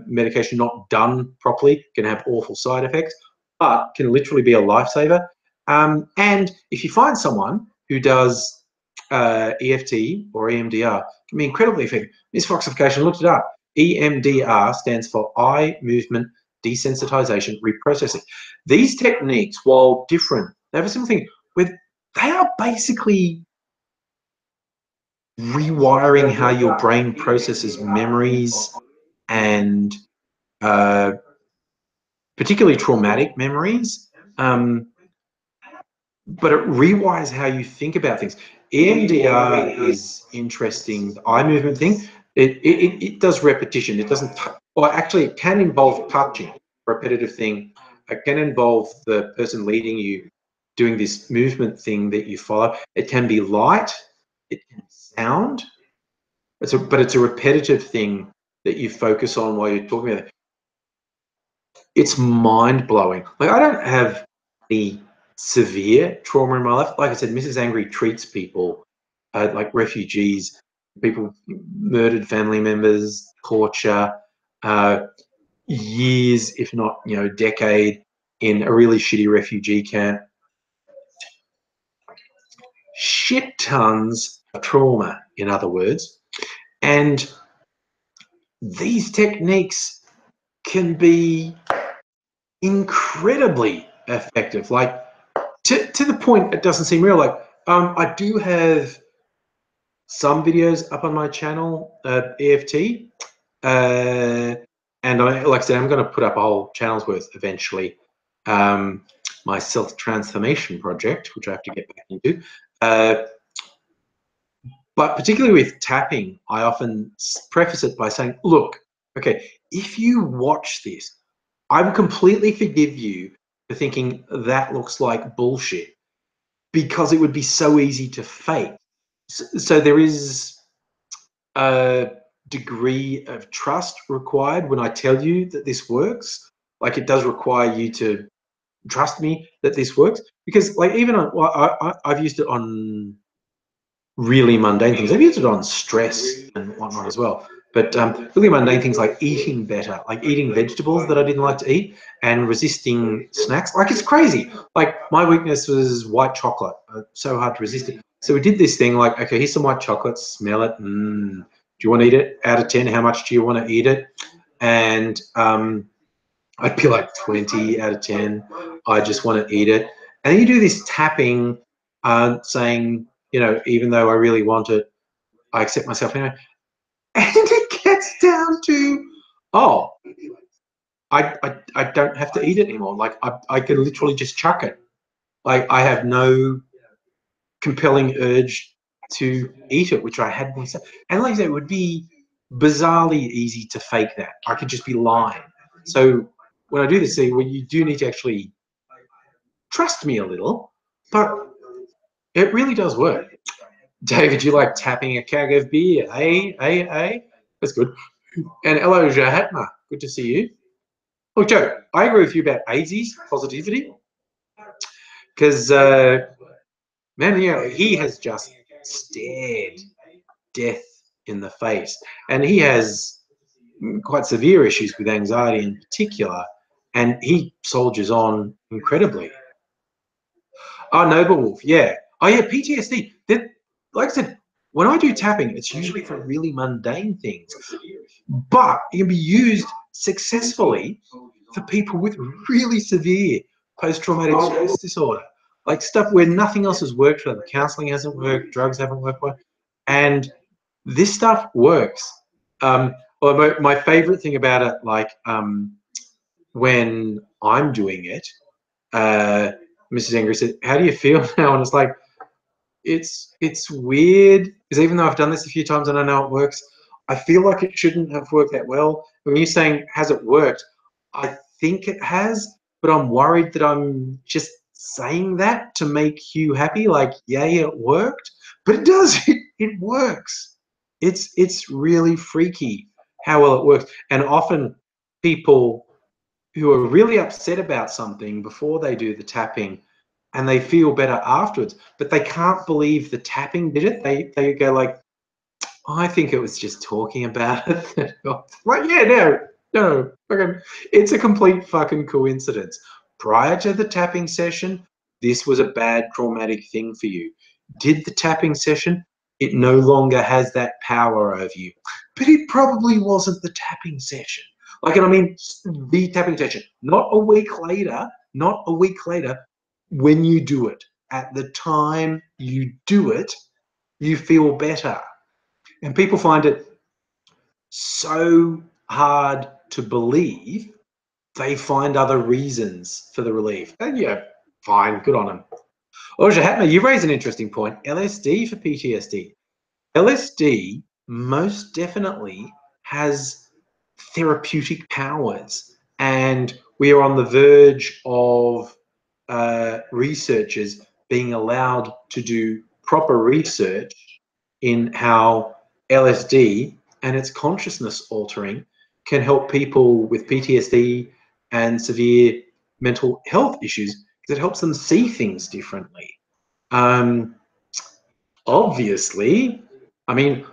A: Medication not done properly can have awful side effects, but can literally be a lifesaver. And if you find someone who does EFT or EMDR, it can be incredibly effective. Miss Foxification looked it up. EMDR stands for eye movement desensitization reprocessing. These techniques, while different, they have a similar thing with they are basically rewiring how your brain processes memories and particularly traumatic memories. But it rewires how you think about things. EMDR is interesting. The eye movement thing, it does repetition. It doesn't, well, actually, it can involve touching, repetitive thing. It can involve the person leading you doing this movement thing that you follow. It can be light. It can sound. But it's a repetitive thing that you focus on while you're talking about it. It's mind-blowing. Like, I don't have any severe trauma in my life. Like I said, Mrs. Angry treats people like refugees, people, murdered family members, torture, years, if not, decade in a really shitty refugee camp. Shit tons of trauma, in other words. And these techniques can be incredibly effective. Like, to the point it doesn't seem real. Like, I do have some videos up on my channel, EFT, and like I said, I'm going to put up a whole channel's worth eventually. My self-transformation project, which I have to get back into. But particularly with tapping, I often preface it by saying, look, okay, if you watch this, I will completely forgive you for thinking that looks like bullshit, because it would be so easy to fake. So there is a degree of trust required when I tell you that this works. Like, it does require you to trust me that this works, because like even on, well, I've used it on really mundane things. I've used it on stress and whatnot as well. But really mundane things like eating better, like eating vegetables that I didn't like to eat and resisting snacks. Like, it's crazy. Like, my weakness was white chocolate. So hard to resist it. So we did this thing like, okay, here's some white chocolate, smell it. Do you want to eat it? Out of 10, how much do you want to eat it? And I'd be like 20 out of 10. I just want to eat it. And then you do this tapping, saying, even though I really want it, I accept myself anyway. And it gets down to, oh, I don't have to eat it anymore. Like, I can literally just chuck it. Like, I have no compelling urge to eat it, which I had myself. And like I said, it would be bizarrely easy to fake that. I could just be lying. So when I do this, see, well, you do need to actually trust me a little, but it really does work. David, you like tapping a keg of beer, eh? That's good. And hello, Jahatma. Good to see you. Oh, Joe, I agree with you about AZ's positivity, because, man, he has just stared death in the face. And he has quite severe issues with anxiety in particular, and he soldiers on incredibly. Oh, Noble Wolf, yeah. Oh, yeah, PTSD. That, like I said, When I do tapping, it's usually for really mundane things, but it can be used successfully for people with really severe post-traumatic stress disorder, like stuff where nothing else has worked for them. Counseling hasn't worked, drugs haven't worked, and this stuff works. Well, my favorite thing about it, like when I'm doing it, Mrs. Angry said, "How do you feel now?" And it's like, it's weird, because even though I've done this a few times and I know it works, I feel like it shouldn't have worked that well. When you're saying, has it worked? I think it has, but I'm worried that I'm just saying that to make you happy, like, yay, it worked. But it does, it works. It's really freaky how well it works. And often people who are really upset about something before they do the tapping, and they feel better afterwards, but they can't believe the tapping did it. They go like, oh, I think it was just talking about it. Like, yeah, no, fucking, it's a complete fucking coincidence. Prior to the tapping session, this was a bad traumatic thing for you. Did the tapping session, it no longer has that power over you. But it probably wasn't the tapping session. Like, and I mean, the tapping session, not a week later, when you do it. At the time you do it, you feel better. And people find it so hard to believe, they find other reasons for the relief. And yeah, fine, good on them. Oja Hatma, you raise an interesting point. LSD for PTSD. LSD most definitely has therapeutic powers, and we are on the verge of researchers being allowed to do proper research in how LSD and its consciousness altering can help people with PTSD and severe mental health issues, because it helps them see things differently. Obviously, I mean,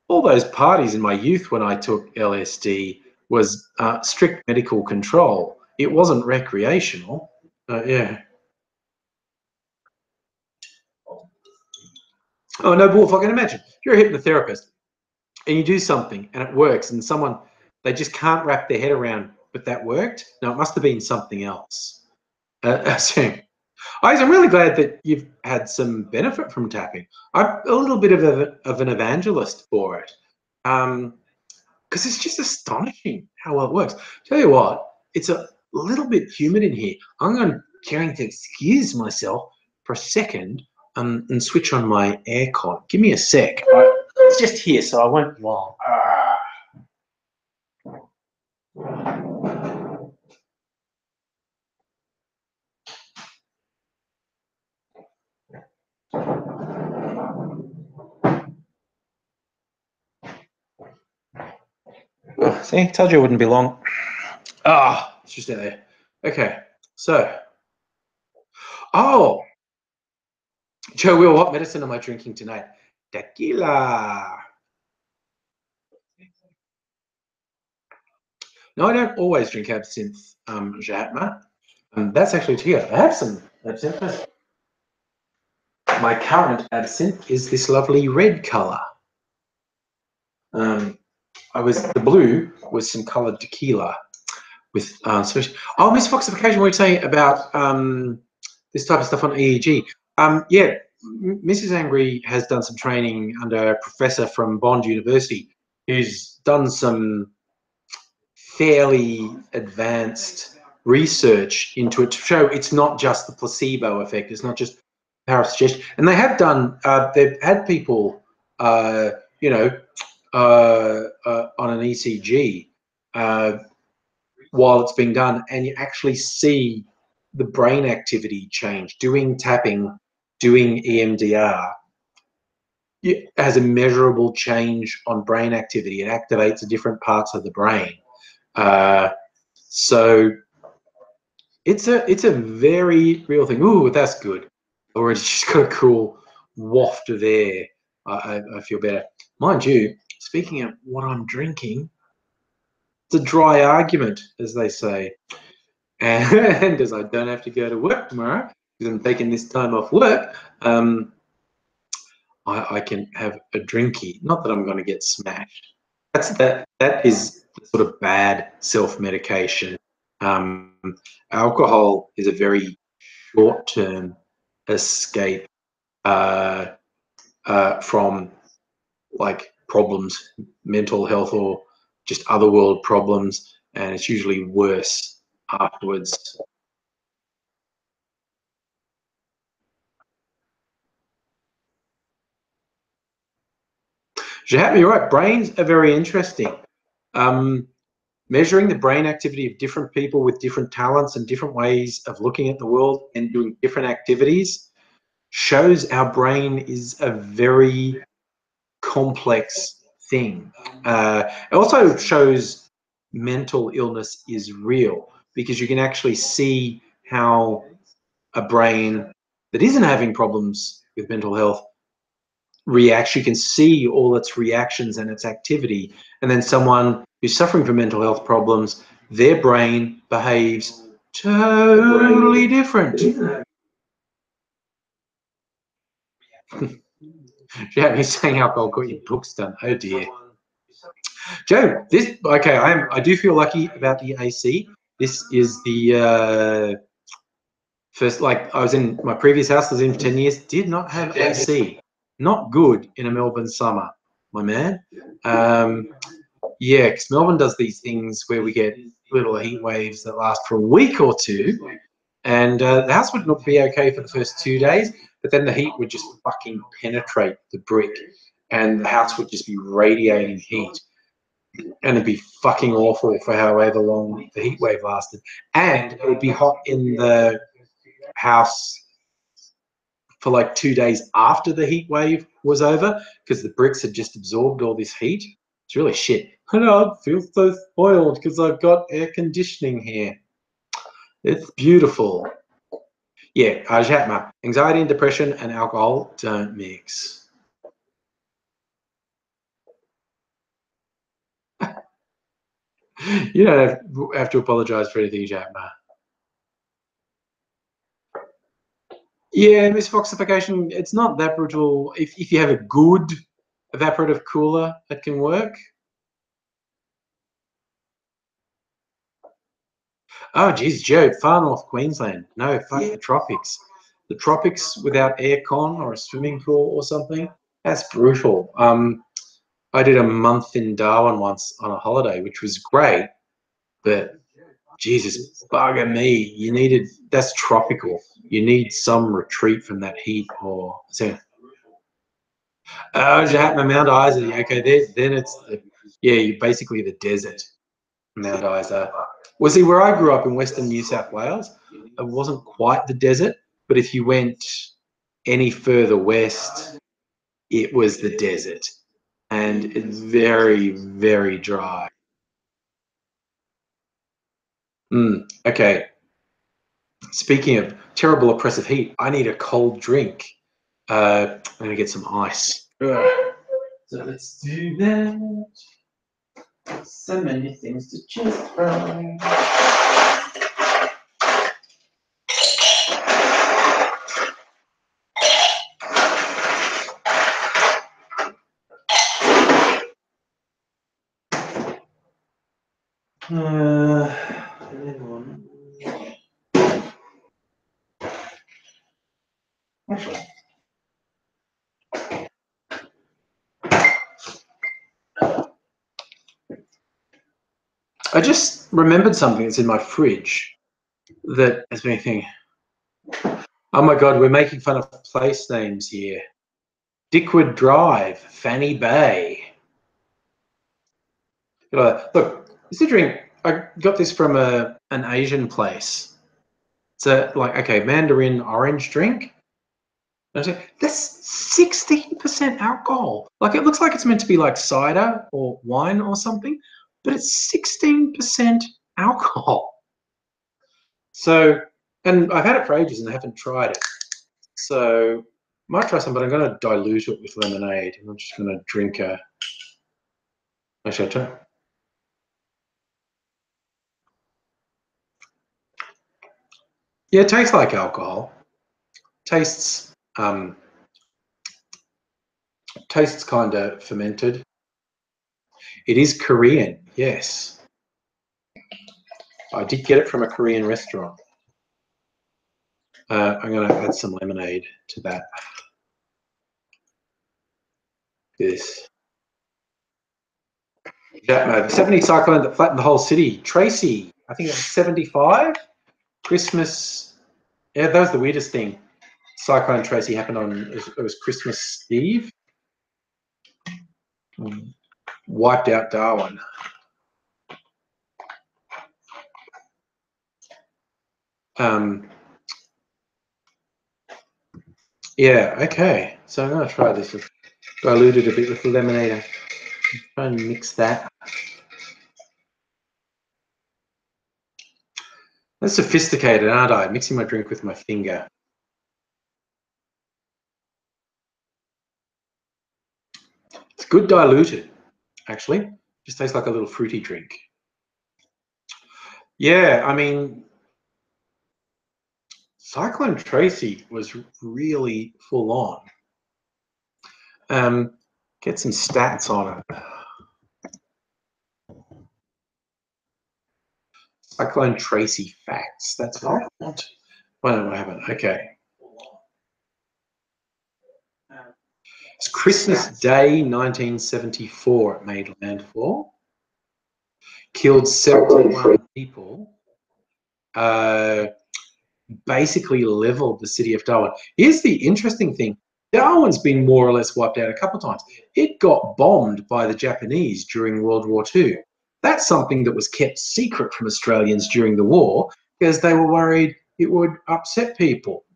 A: all those parties in my youth when I took LSD was strict medical control. It wasn't recreational. Yeah. Oh, no, Wolf, I can imagine. If you're a hypnotherapist and you do something and it works, and someone, they just can't wrap their head around, but that worked? No, it must have been something else. I'm really glad that you've had some benefit from tapping. I'm a little bit of an evangelist for it, because it's just astonishing how well it works. Tell you what, it's a little bit humid in here. I'm going to excuse myself for a second and switch on my aircon. Give me a sec. It's just here, so I won't long. Oh, see, told you it wouldn't be long. It's just out there. Okay, so, Joe Will, what medicine am I drinking tonight? Tequila. No, I don't always drink absinthe, Jatma. That's actually tequila. I have some absinthe. My current absinthe is this lovely red color. The blue was some colored tequila with Miss Fox, occasion we say about this type of stuff on EEG. Yeah, Mrs. Angry has done some training under a professor from Bond University who's done some fairly advanced research into it to show it's not just the placebo effect, it's not just power of suggestion. And they have done, they've had people, on an ECG while it's being done, and you actually see the brain activity change. Doing tapping, doing EMDR, it has a measurable change on brain activity. It activates the different parts of the brain. So it's a very real thing. Ooh, that's good. Already just got a cool waft of air. I feel better. Mind you, speaking of what I'm drinking, it's a dry argument, as they say. And as I don't have to go to work tomorrow, because I'm taking this time off work, I can have a drinky. Not that I'm going to get smashed. That is sort of bad self-medication. Alcohol is a very short-term escape from like problems, mental health or just other world problems, and it's usually worse afterwards. You're right. Brains are very interesting. Measuring the brain activity of different people with different talents and different ways of looking at the world and doing different activities shows our brain is a very complex thing. It also shows mental illness is real because you can actually see how a brain that isn't having problems with mental health reacts. You can see all its reactions and its activity. And then someone who's suffering from mental health problems, their brain behaves totally different. Yeah, he's saying alcohol got your books done. Oh dear. Joe, okay. I do feel lucky about the AC. This is the first. Like I was in my previous house. I was in for 10 years. Did not have AC. Not good in a Melbourne summer, my man. Yeah, because Melbourne does these things where we get little heat waves that last for a week or two, and the house would not be okay for the first 2 days, but then the heat would just fucking penetrate the brick, and the house would just be radiating heat. And it'd be fucking awful for however long the heat wave lasted. And it would be hot in the house for like 2 days after the heat wave was over because the bricks had just absorbed all this heat. It's really shit. I know, I feel so spoiled because I've got air conditioning here. It's beautiful. Yeah, Ajatma. Anxiety and depression and alcohol don't mix. You don't have to apologize for anything, Jatma. Yeah, misfoxification, it's not that brutal. If you have a good evaporative cooler, it can work. Oh, geez, Joe, far north Queensland. No, fuck the tropics. The tropics without aircon or a swimming pool or something, that's brutal. I did a month in Darwin once on a holiday, which was great, but Jesus, bugger me. That's tropical. You need some retreat from that heat or so. Oh, Jatma, Mount Isa. Okay, then you're basically the desert, Mount Isa. Well, see, where I grew up in Western New South Wales, it wasn't quite the desert, but if you went any further west, it was the desert. And it's very, very dry. Okay, speaking of terrible oppressive heat, I need a cold drink. I'm going to get some ice. Ugh. So let's do that. So many things to choose from. Actually, I just remembered something that's in my fridge that has been thinking, oh my God, we're making fun of place names here. Dickwood Drive, Fanny Bay. Look, this is a drink. I got this from an Asian place. It's okay, Mandarin orange drink. And I said, that's 16% alcohol. Like it looks like it's meant to be like cider or wine or something, but it's 16% alcohol. So, and I've had it for ages and I haven't tried it. So, might try some, but I'm going to dilute it with lemonade. I'm just going to drink a. Actually, I'll try. Yeah, it tastes like alcohol. Tastes Tastes kind of fermented. It is Korean, yes. I did get it from a Korean restaurant. I'm going to add some lemonade to that. This. The 70 cyclone that flattened the whole city. Tracy, I think it was 75. Christmas. Yeah, that was the weirdest thing. Cyclone Tracy happened on, it was Christmas Eve. Wiped out Darwin. Yeah, okay. So I'm going to try this. Dilute it a bit with the lemonade. Try and mix that. That's sophisticated, aren't I? Mixing my drink with my finger. It's good diluted, actually. Just tastes like a little fruity drink. Yeah, I mean, Cyclone Tracy was really full on. Get some stats on it. Cyclone Tracy facts. That's what I want. What happened? Okay. It's Christmas Day 1974 it made landfall. Killed 71 people. Basically leveled the city of Darwin. Here's the interesting thing. Darwin's been more or less wiped out a couple of times. It got bombed by the Japanese during World War II. That's something that was kept secret from Australians during the war because they were worried it would upset people.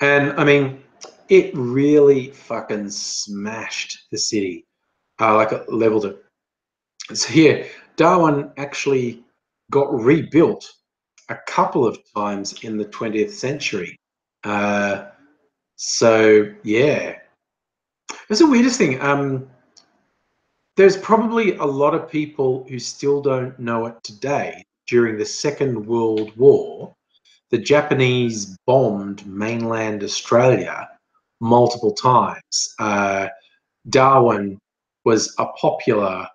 A: And I mean, it really fucking smashed the city. Like it leveled it. So here, Darwin actually got rebuilt a couple of times in the 20th century. So yeah, it's the weirdest thing. There's probably a lot of people who still don't know it today. During the Second World War, the Japanese bombed mainland Australia multiple times. Darwin was a popular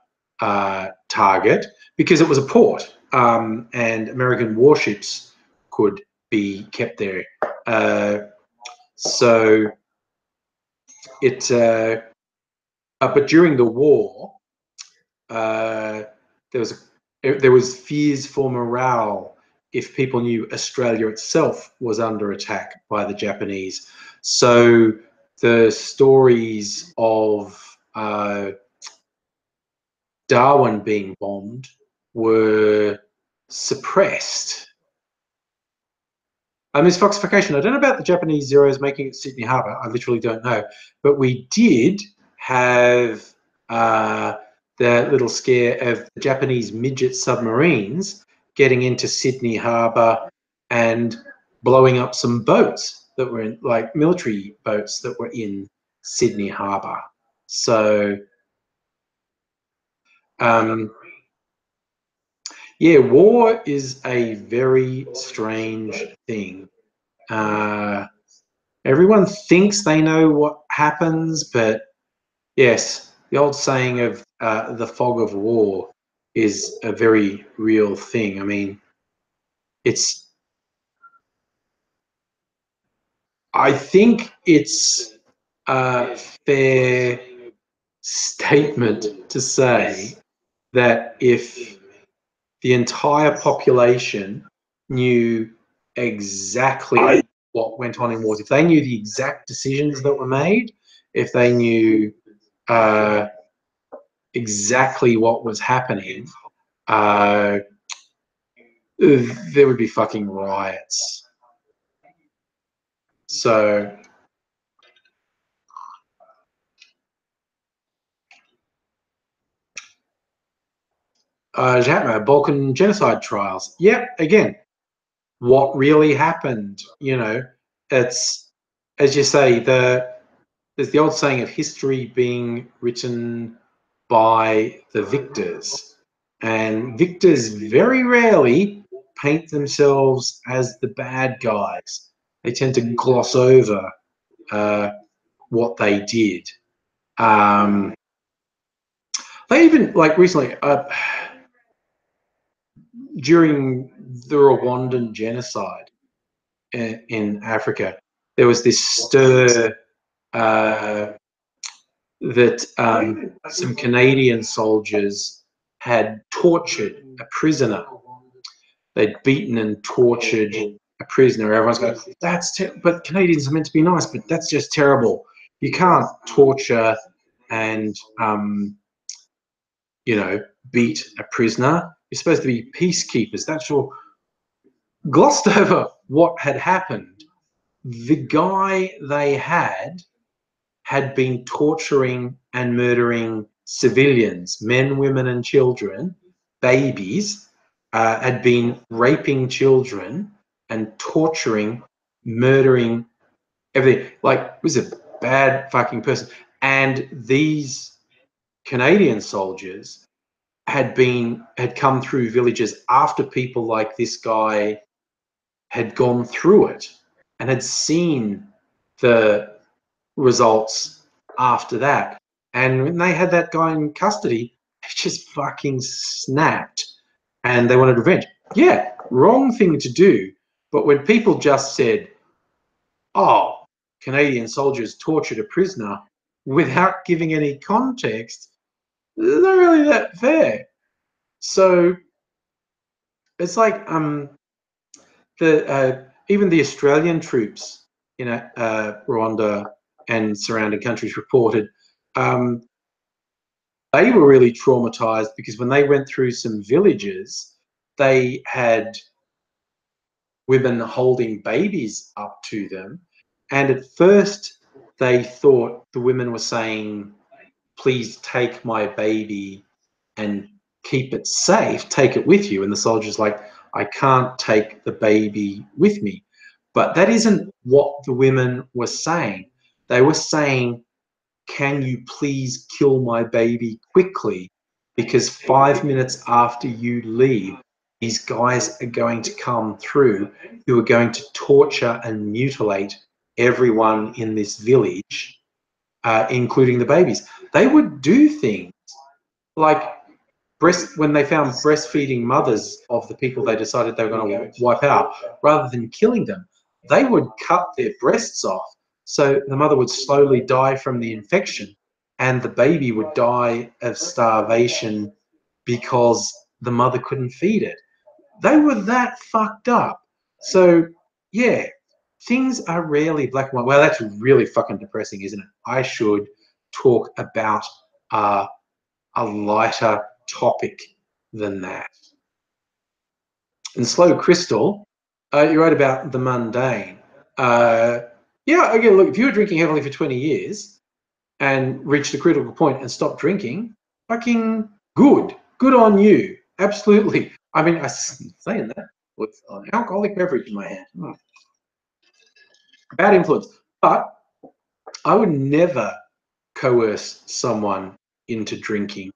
A: target because it was a port and American warships could be kept there. So it, but during the war, there was fears for morale if people knew Australia itself was under attack by the Japanese. So the stories of Darwin being bombed were suppressed. Ms. Foxification, I don't know about the Japanese Zeros making it Sydney Harbour. I literally don't know. But we did have the little scare of the Japanese midget submarines getting into Sydney Harbour and blowing up some boats that were in, like military boats that were in Sydney Harbour. So, yeah, war is a very strange thing. Everyone thinks they know what happens, but yes, the old saying of the fog of war is a very real thing. I mean, I think it's a fair statement to say that if the entire population knew exactly what went on in wars, if they knew the exact decisions that were made, if they knew exactly what was happening, there would be fucking riots. So Balkan genocide trials. Yep, again, what really happened? You know, it's, as you say, there's the old saying of history being written by the victors, and victors very rarely paint themselves as the bad guys. They tend to gloss over what they did. They even, like recently, during the Rwandan genocide in Africa, there was this stir that some Canadian soldiers had tortured a prisoner. They'd beaten and tortured a prisoner. Everyone's going, but Canadians are meant to be nice, but that's just terrible. You can't torture and, you know, beat a prisoner. You're supposed to be peacekeepers. That's all. Glossed over what had happened. The guy they had been torturing and murdering civilians, men, women, and children, babies, had been raping children and torturing, murdering, everything. Like, was a bad fucking person. And these Canadian soldiers had come through villages after people like this guy had gone through it and had seen the results after that. And when they had that guy in custody, they just fucking snapped and they wanted revenge. Yeah, wrong thing to do. But when people just said, oh, Canadian soldiers tortured a prisoner without giving any context, it's not really that fair. So it's like even the Australian troops in Rwanda and surrounding countries reported they were really traumatized because when they went through some villages, they had women holding babies up to them. And at first they thought the women were saying, please take my baby and keep it safe, take it with you. And the soldier's like, I can't take the baby with me. But that isn't what the women were saying. They were saying, can you please kill my baby quickly? Because 5 minutes after you leave, these guys are going to come through who are going to torture and mutilate everyone in this village, including the babies. They would do things like when they found breastfeeding mothers of the people they decided they were going to wipe out, rather than killing them, they would cut their breasts off so the mother would slowly die from the infection and the baby would die of starvation because the mother couldn't feed it. They were that fucked up. So, yeah, things are rarely black and white. Well, that's really fucking depressing, isn't it? I should talk about a lighter topic than that. And Slow Crystal, you're right about the mundane. Yeah, again, look, if you were drinking heavily for 20 years and reached a critical point and stopped drinking, fucking good. Good on you. Absolutely. I mean, I'm saying that with an alcoholic beverage in my hand. Bad influence. But I would never coerce someone into drinking.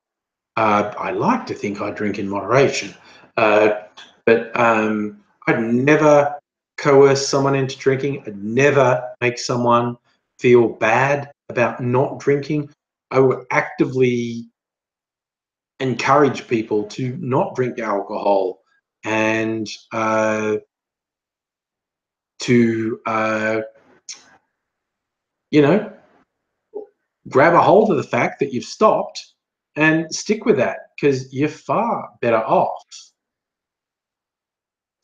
A: I like to think I drink in moderation, but I'd never coerce someone into drinking. I'd never make someone feel bad about not drinking. I would actively encourage people to not drink alcohol and to, you know, grab a hold of the fact that you've stopped and stick with that because you're far better off.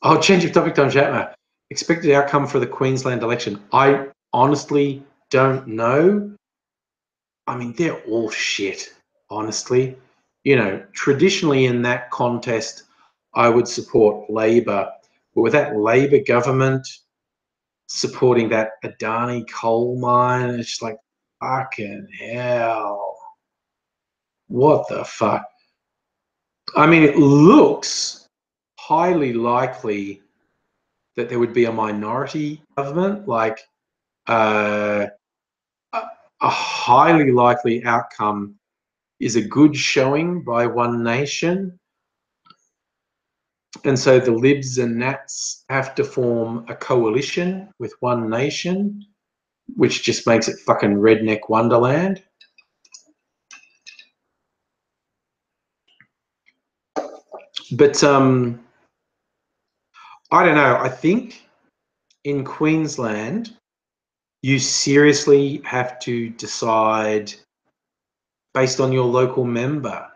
A: Oh, change of topic, Tom Shatner. Expected outcome for the Queensland election. I honestly don't know. I mean, they're all shit, honestly. You know, traditionally in that contest, I would support Labor. But with that Labor government supporting that Adani coal mine, it's just like, fucking hell. What the fuck? I mean, it looks highly likely that there would be a minority government, like a highly likely outcome is a good showing by One Nation. And so the Libs and Nats have to form a coalition with One Nation, which just makes it fucking redneck wonderland. But I don't know. I think in Queensland, you seriously have to decide based on your local member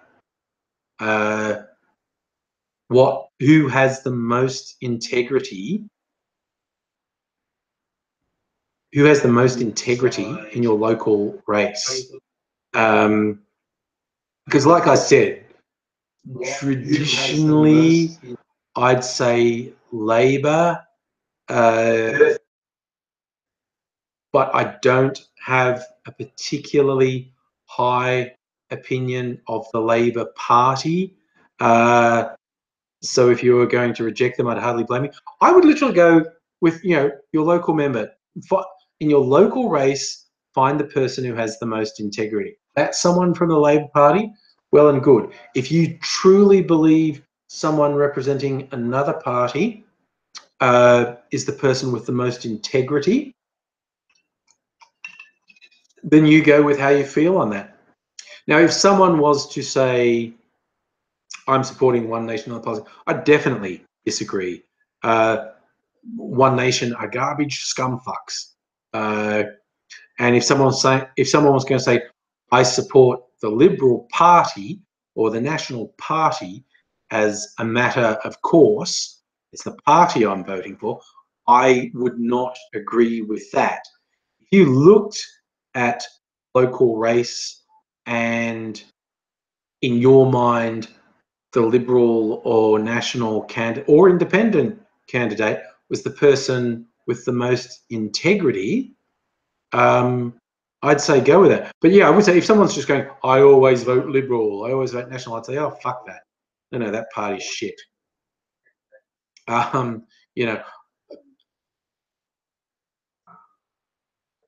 A: who has the most integrity. Who has the most integrity in your local race? Because, like I said, traditionally, I'd say Labor, but I don't have a particularly high opinion of the Labor Party. So if you were going to reject them, I'd hardly blame you. I would literally go with, your local member. In your local race, find the person who has the most integrity. That's someone from the Labor Party, well and good. If you truly believe someone representing another party is the person with the most integrity, then you go with how you feel on that. Now, if someone was to say, I'm supporting One Nation on the policy, I definitely disagree. One Nation are garbage scumfucks. And if someone was going to say, I support the Liberal Party or the National Party as a matter of course, it's the party I'm voting for, I would not agree with that. If you looked at local race and in your mind, the Liberal or National candidate or independent candidate was the person with the most integrity, I'd say go with it. But yeah, I would say if someone's just going, I always vote Liberal, I always vote National, I'd say, oh, fuck that. No, that party's shit.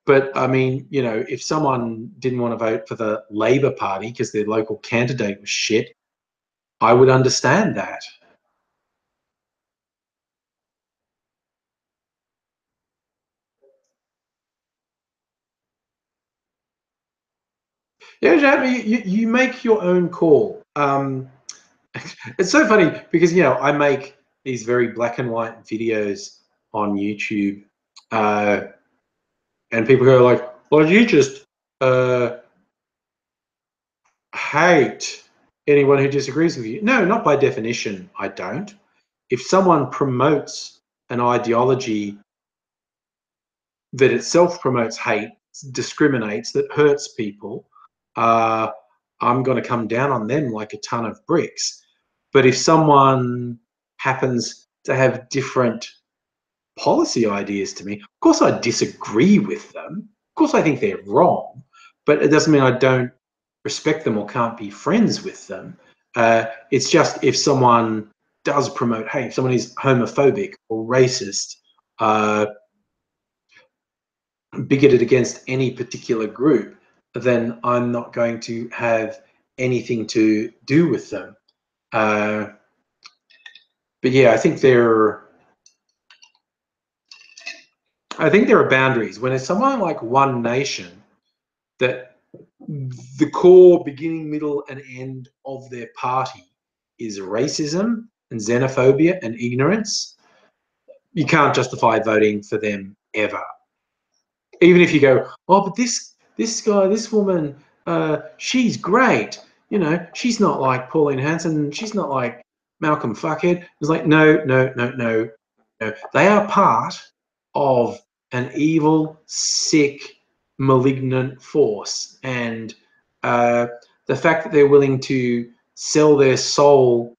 A: But I mean, if someone didn't want to vote for the Labor Party because their local candidate was shit, I would understand that. Yeah, you make your own call. It's so funny because I make these very black and white videos on YouTube, and people go like, "Well, you just hate anyone who disagrees with you." No, not by definition. I don't. If someone promotes an ideology that itself promotes hate, discriminates, that hurts people, I'm going to come down on them like a ton of bricks. But if someone happens to have different policy ideas to me, of course I disagree with them. Of course I think they're wrong, but it doesn't mean I don't respect them or can't be friends with them. It's just if someone does promote hate, if someone is homophobic or racist, bigoted against any particular group, then I'm not going to have anything to do with them. But yeah, I think there are boundaries. When it's someone like One Nation, that the core beginning, middle, and end of their party is racism and xenophobia and ignorance, you can't justify voting for them ever. Even if you go, oh, but this guy, this woman, she's great. She's not like Pauline Hanson. She's not like Malcolm Fuckhead. It's like, no. They are part of an evil, sick, malignant force. And the fact that they're willing to sell their soul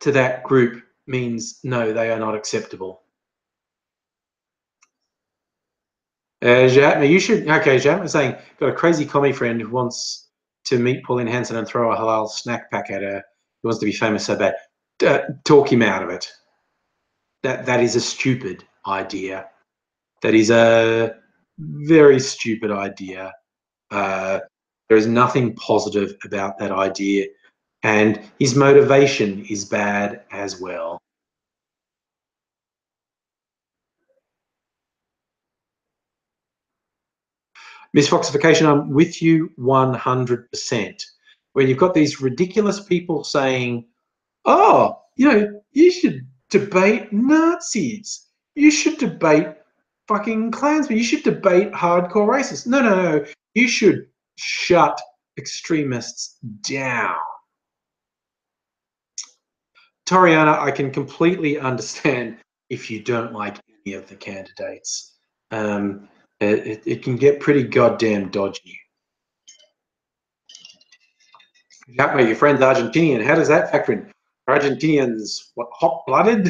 A: to that group means, no, they are not acceptable. Jatma, you should. Okay, Jatma saying, got a crazy commie friend who wants to meet Pauline Hanson and throw a halal snack pack at her. He wants to be famous so bad. Talk him out of it. That is a stupid idea. That is a very stupid idea. There is nothing positive about that idea, and his motivation is bad as well. Misfoxification, I'm with you 100%. Where you've got these ridiculous people saying, oh, you know, you should debate Nazis. You should debate fucking Klansmen. You should debate hardcore racists. No, no, no. You should shut extremists down. Toriana, I can completely understand if you don't like any of the candidates. It can get pretty goddamn dodgy. Yeah, your friend's Argentinian. How does that factor in? Are Argentinians what, hot-blooded?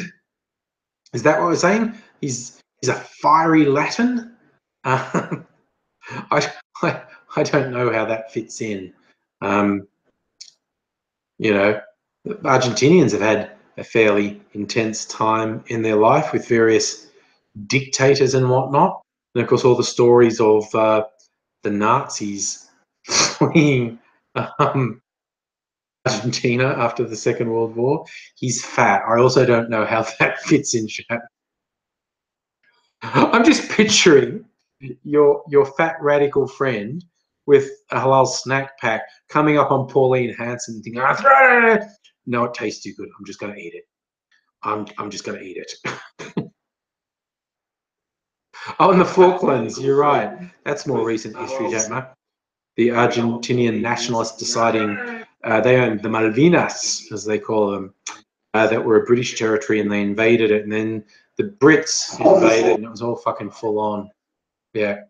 A: Is that what we're saying? He's a fiery Latin. I don't know how that fits in. You know, Argentinians have had a fairly intense time in their life with various dictators and whatnot, and of course all the stories of the Nazis fleeing Argentina after the Second World War. He's fat. I also don't know how that fits in, chat. I'm just picturing your fat radical friend with a halal snack pack coming up on Pauline Hanson and thinking, no, it tastes too good. I'm just going to eat it. I'm just going to eat it. Oh, and the Falklands. You're right. That's more recent history, Jatma. The Argentinian nationalists deciding they owned the Malvinas, as they call them, that were a British territory, and they invaded it, and then the Brits invaded, and it was all fucking full on. Yeah.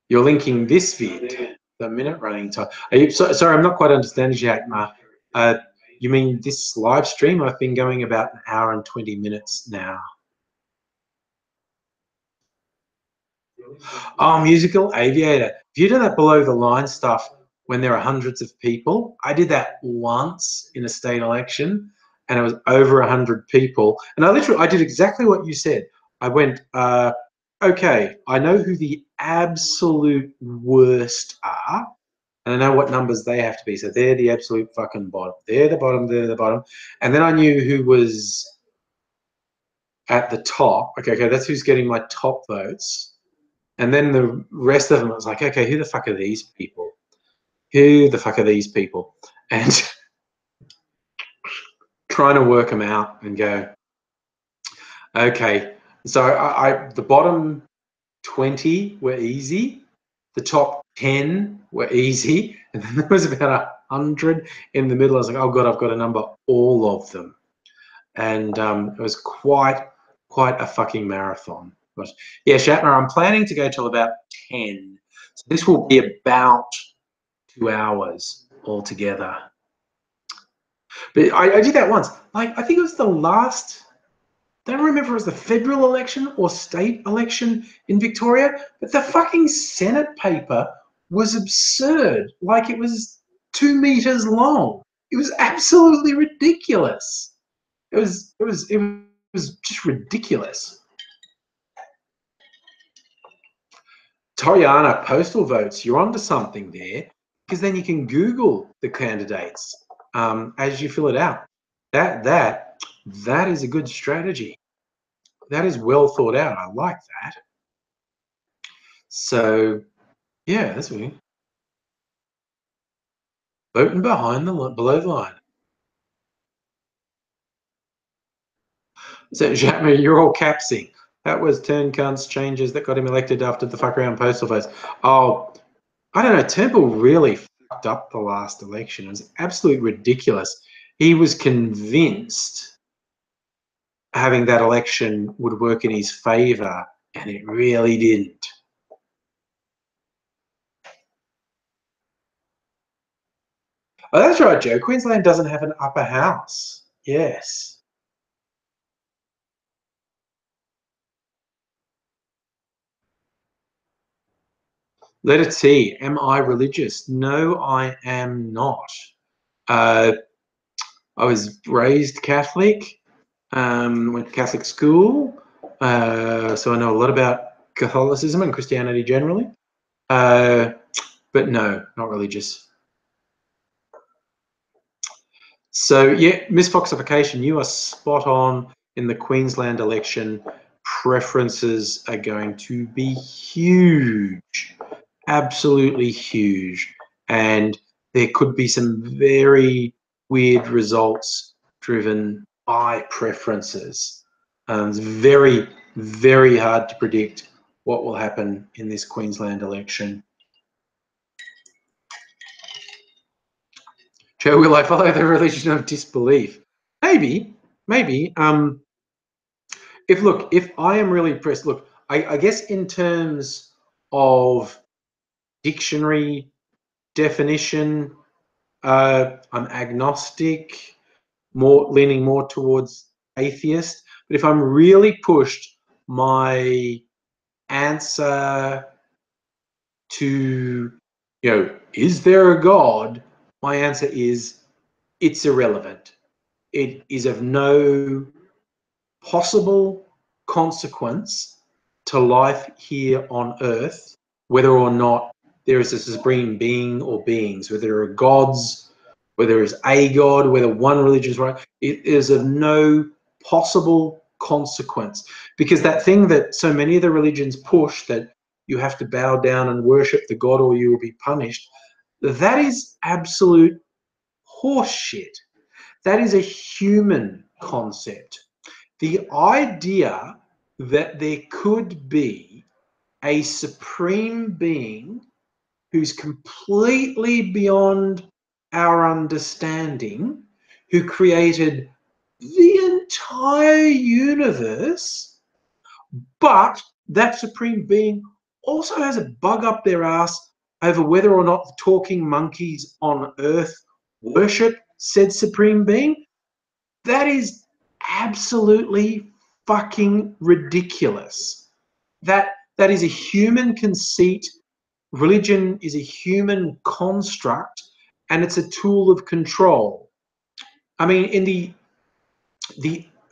A: You're linking this vid, the minute running time. Are you sorry? I'm not quite understanding, Jatma. You mean this live stream? I've been going about an hour and 20 minutes now. Oh, musical aviator. Have you done that below the line stuff when there are hundreds of people? I did that once in a state election, and it was over 100 people. And I did exactly what you said. I went, okay, I know who the absolute worst are, and I know what numbers they have to be. So they're the absolute fucking bottom. They're the bottom, they're the bottom. And then I knew who was at the top. Okay, that's who's getting my top votes. And then the rest of them, I was like, okay, who the fuck are these people? Who the fuck are these people? And trying to work them out and go, okay. So the bottom 20 were easy. The top 10 were easy. And then there was about 100 in the middle. I was like, oh God, I've got to number all of them. And it was quite a fucking marathon. But yeah, Shatner, I'm planning to go till about 10. So this will be about 2 hours altogether. But I did that once. Like, I think it was the last, I don't remember if it was the federal election or state election in Victoria, but the fucking Senate paper was absurd. Like, it was 2 meters long. It was absolutely ridiculous. It was just ridiculous. Toriana, postal votes, you're onto something there, because then you can Google the candidates as you fill it out. That is a good strategy. That is well thought out. I like that. So yeah, that's what voting behind the below the line. So Jatma, you're all capsing. That was Turn Cunt's changes that got him elected after the fuck around postal votes. Oh, I don't know. Turnbull really fucked up the last election. It was absolutely ridiculous. He was convinced having that election would work in his favour, and it really didn't. Oh, that's right, Joe. Queensland doesn't have an upper house. Yes. Letter T. Am I religious? No, I am not. I was raised Catholic. Went to Catholic school. So I know a lot about Catholicism and Christianity generally. But no, not religious. So yeah, misfoxification, you are spot on in the Queensland election. preferences are going to be huge, absolutely huge. And there could be some very weird results driven by preferences. It's very, very hard to predict what will happen in this Queensland election. Joe, will I follow the religion of disbelief? Maybe. If I am really impressed, look, I guess in terms of dictionary definition, I'm agnostic, leaning more towards atheist. But if I'm really pushed, my answer to, is there a God? My answer is it's irrelevant. It is of no possible consequence to life here on earth, whether or not there is a supreme being or beings, whether there are gods, whether there is a God, whether one religion is right. It is of no possible consequence, because that thing that so many of the religions push, that you have to bow down and worship the God or you will be punished, that is absolute horseshit. That is a human concept. The idea that there could be a supreme being who's completely beyond our understanding, who created the entire universe, but that supreme being also has a bug up their ass over whether or not the talking monkeys on Earth worship said supreme being, that is absolutely fucking ridiculous. That is a human conceit. Religion is a human construct, and it's a tool of control. I mean, in the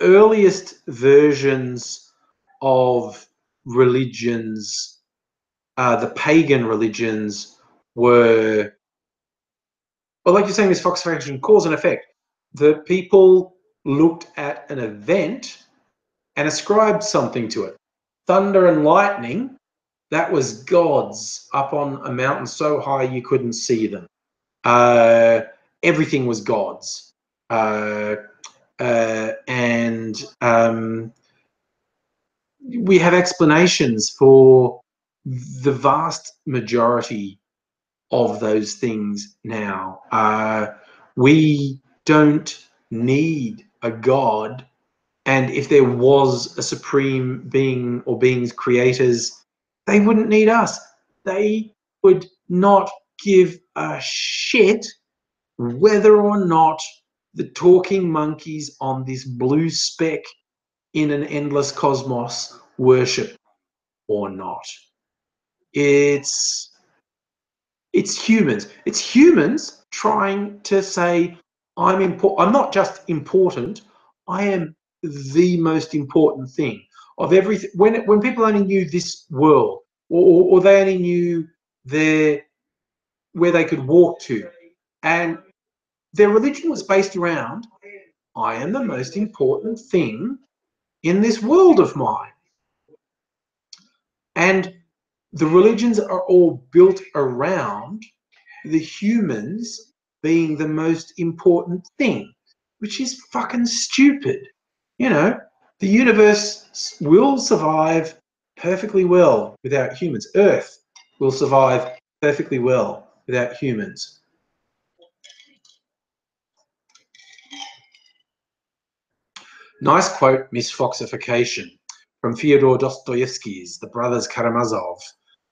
A: earliest versions of religions, the pagan religions were, well, like you're saying, this Fox function, cause and effect. The people looked at an event and ascribed something to it. Thunder and lightning, that was gods up on a mountain so high you couldn't see them. Everything was gods. And we have explanations for the vast majority of those things now. We don't need a God, and if there was a supreme being or beings, creators, they wouldn't need us. They would not give a shit whether or not the talking monkeys on this blue speck in an endless cosmos worship or not. It's humans. It's humans trying to say, I'm important. I'm not just important. I am the most important thing of everything. When people only knew this world, or they only knew where they could walk to, and their religion was based around, I am the most important thing in this world of mine. And the religions are all built around the humans being the most important thing, which is fucking stupid. The universe will survive perfectly well without humans. Earth will survive perfectly well without humans. Nice quote, misfoxification, from Fyodor Dostoevsky's The Brothers Karamazov.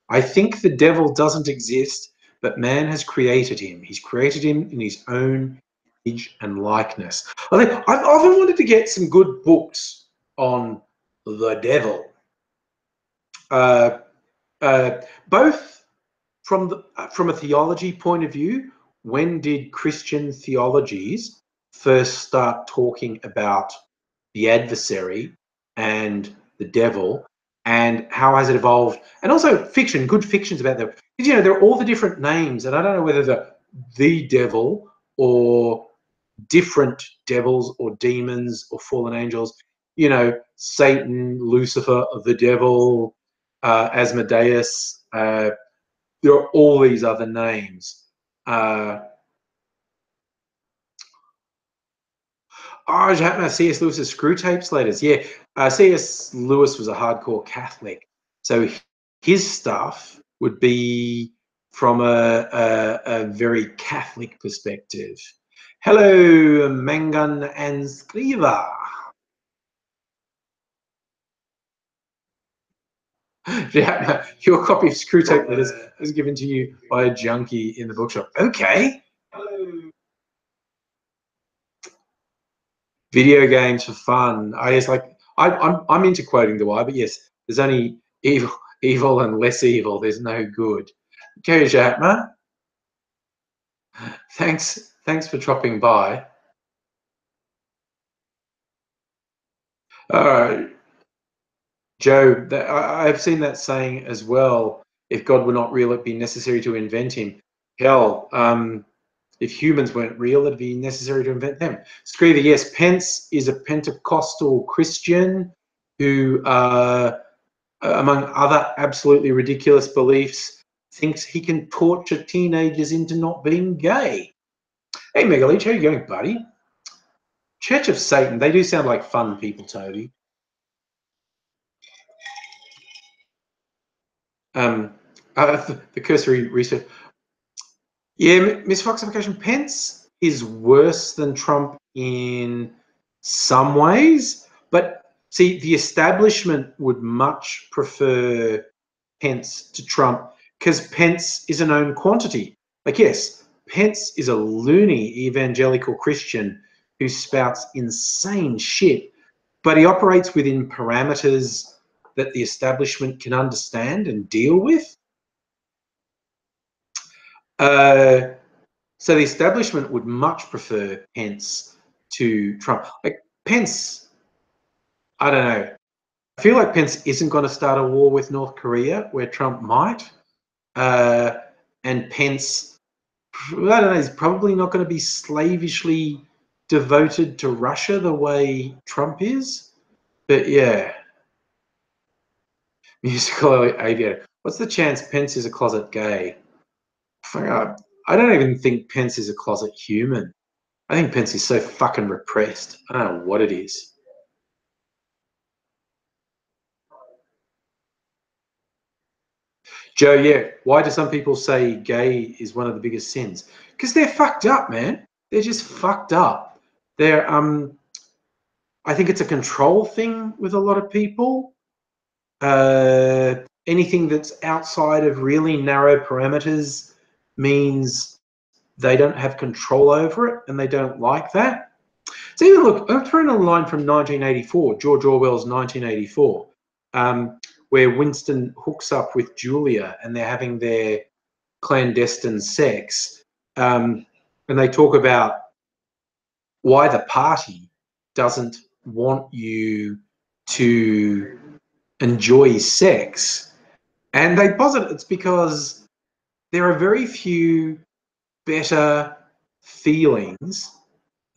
A: I think the devil doesn't exist, but man has created him. He's created him in his own image and likeness. I've often wanted to get some good books on the devil, both from a theology point of view. When did Christian theologies first start talking about the adversary and the devil, and how has it evolved? And also fiction, good fictions about them. Because, there are all the different names, and I don't know whether the devil or different devils or demons or fallen angels you know, Satan, Lucifer, the devil, Asmodeus. There are all these other names. Oh, Jatma, C.S. Lewis's Screw Tapes letters. Yeah, C.S. Lewis was a hardcore Catholic, so his stuff would be from a very Catholic perspective. Hello, Mangan and Skriva. Jatma, your copy of Screw Tape letters was given to you by a junkie in the bookshop. Okay. Hello. Video games for fun. I'm into quoting the why, but yes, there's only evil and less evil. There's no good. Okay, Jatma. Thanks for dropping by. Joe, I've seen that saying as well. If God were not real, it'd be necessary to invent him. Hell, if humans weren't real, it'd be necessary to invent them. Screever, yes, Pence is a Pentecostal Christian who, among other absolutely ridiculous beliefs, thinks he can torture teenagers into not being gay. Hey, Megaleech, how you going, buddy? Church of Satan, they do sound like fun people, Toby. The cursory research. Yeah, Miss Fox application. Pence is worse than Trump in some ways, but see, the establishment would much prefer Pence to Trump because Pence is a known quantity. Like, yes, Pence is a loony evangelical Christian who spouts insane shit, but he operates within parameters that the establishment can understand and deal with. So the establishment would much prefer Pence to Trump. Like Pence, I don't know. I feel like Pence isn't going to start a war with North Korea where Trump might. And Pence, I don't know, he's probably not going to be slavishly devoted to Russia the way Trump is. But yeah. Musical aviator. What's the chance Pence is a closet gay? I don't even think Pence is a closet human. I think Pence is so fucking repressed. I don't know what it is. Joe, yeah. Why do some people say gay is one of the biggest sins? Because they're fucked up, man. They're just fucked up. They're I think it's a control thing with a lot of people. Anything that's outside of really narrow parameters means they don't have control over it and they don't like that. So even look, I'm throwing a line from 1984, George Orwell's 1984, where Winston hooks up with Julia and they're having their clandestine sex. And they talk about why the party doesn't want you to enjoy sex. And they posit it's because there are very few better feelings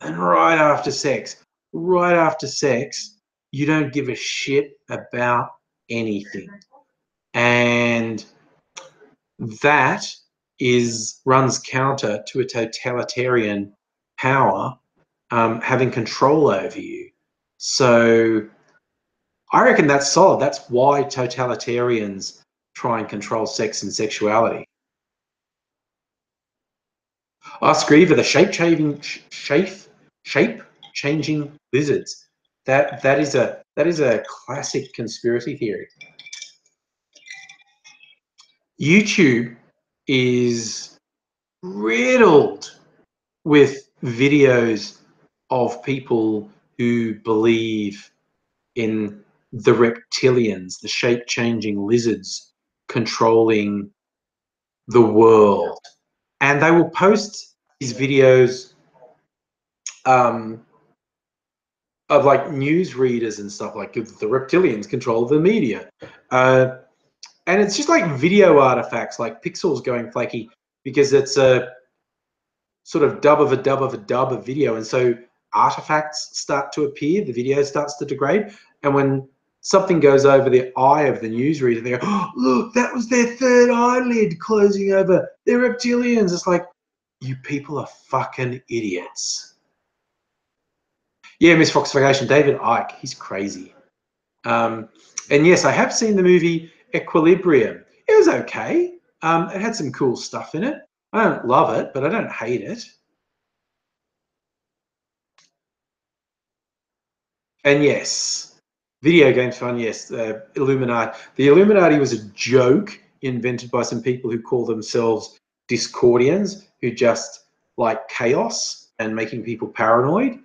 A: than right after sex. Right after sex, you don't give a shit about anything. And that runs counter to a totalitarian power having control over you. So I reckon that's solid. That's why totalitarians try and control sex and sexuality. Screever, the shape-changing lizards. That is a classic conspiracy theory. YouTube is riddled with videos of people who believe in the reptilians, the shape-changing lizards controlling the world. And they will post these videos of like news readers and stuff, like the reptilians control the media. And it's just like video artifacts, like pixels going flaky, because it's a sort of dub of a dub of a dub of video. And so artifacts start to appear, the video starts to degrade, and when something goes over the eye of the newsreader, they go, oh, look, that was their third eyelid closing over. They're reptilians. It's like, you people are fucking idiots. Yeah, misfoxification. David Icke, he's crazy. And yes, I have seen the movie Equilibrium. It was okay. It had some cool stuff in it. I don't love it, but I don't hate it. And yes, video games fun, yes. Illuminati. The Illuminati was a joke invented by some people who call themselves Discordians, who just like chaos and making people paranoid.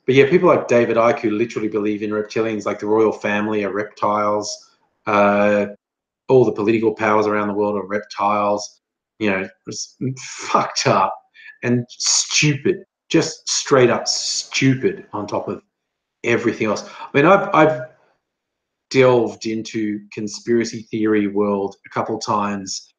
A: But yeah, people like David Icke who literally believe in reptilians, like the royal family are reptiles. All the political powers around the world are reptiles. You know, it's fucked up and stupid, just straight up stupid on top of everything else. I mean, I've delved into conspiracy theory world a couple times,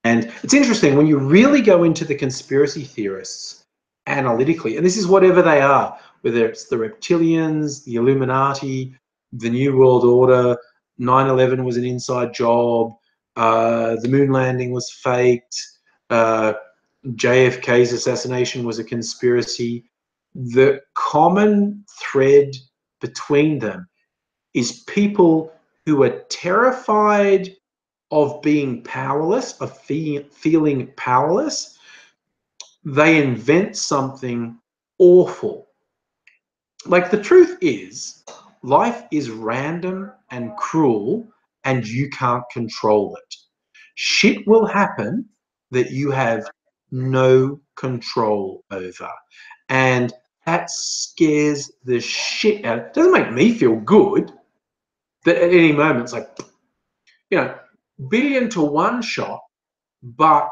A: and it's interesting when you really go into the conspiracy theorists analytically, and this is whatever they are, whether it's the reptilians, the Illuminati, the New World Order, 9/11 was an inside job, the moon landing was faked, JFK's assassination was a conspiracy. The common thread between them is people who are terrified of being powerless, of feeling powerless. They invent something awful. Like, the truth is, life is random and cruel, and you can't control it. Shit will happen that you have no control over. And that scares the shit out of it. Doesn't make me feel good that at any moment it's like, you know, billion to one shot, but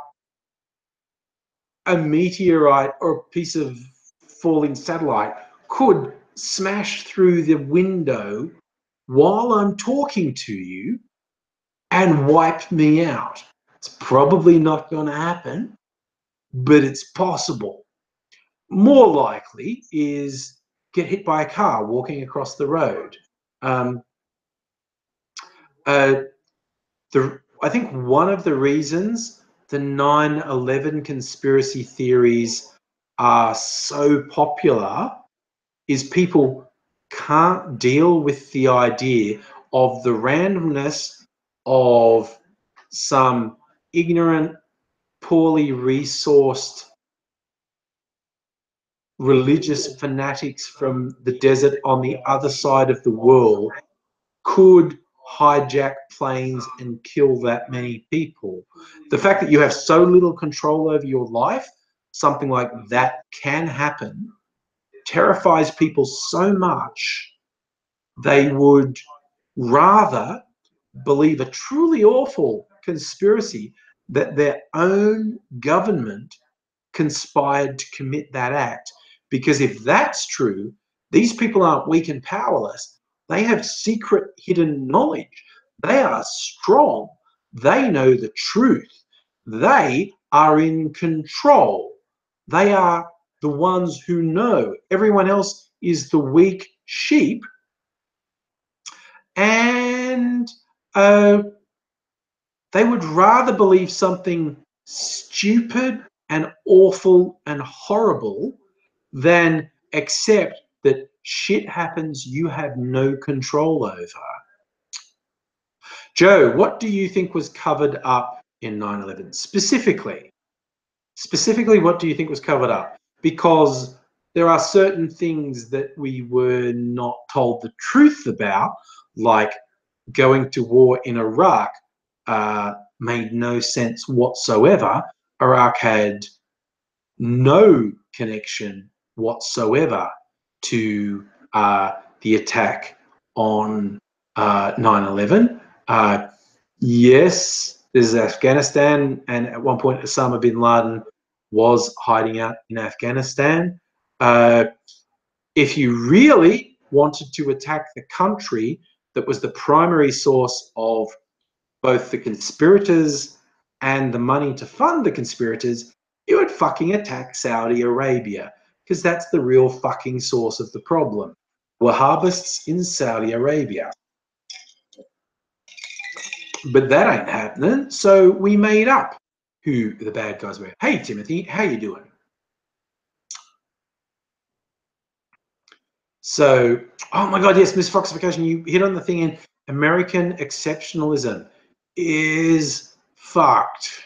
A: a meteorite or a piece of falling satellite could smash through the window while I'm talking to you and wipe me out. It's probably not going to happen, but it's possible. More likely is get hit by a car walking across the road. I think one of the reasons the 9/11 conspiracy theories are so popular is people can't deal with the idea of the randomness of some ignorant, poorly resourced religious fanatics from the desert on the other side of the world could hijack planes and kill that many people. The fact that you have so little control over your life, something like that can happen, terrifies people so much they would rather believe a truly awful conspiracy that their own government conspired to commit that act. Because if that's true, these people aren't weak and powerless. They have secret hidden knowledge. They are strong. They know the truth. They are in control. They are the ones who know. Everyone else is the weak sheep. And they would rather believe something stupid and awful and horrible than accept that shit happens you have no control over. Joe, what do you think was covered up in 9/11? Specifically, what do you think was covered up? Because there are certain things that we were not told the truth about, like going to war in Iraq made no sense whatsoever. Iraq had no connection whatsoever to the attack on 9/11. Yes, there's Afghanistan, and at one point Osama bin Laden was hiding out in Afghanistan. If you really wanted to attack the country that was the primary source of both the conspirators and the money to fund the conspirators, you would fucking attack Saudi Arabia, because that's the real fucking source of the problem. Wahhabists in Saudi Arabia. But that ain't happening, so we made up who the bad guys were. Hey, Timothy, how you doing? So, oh my God, yes, Miss Foxification, you hit on the thing in American exceptionalism is fucked.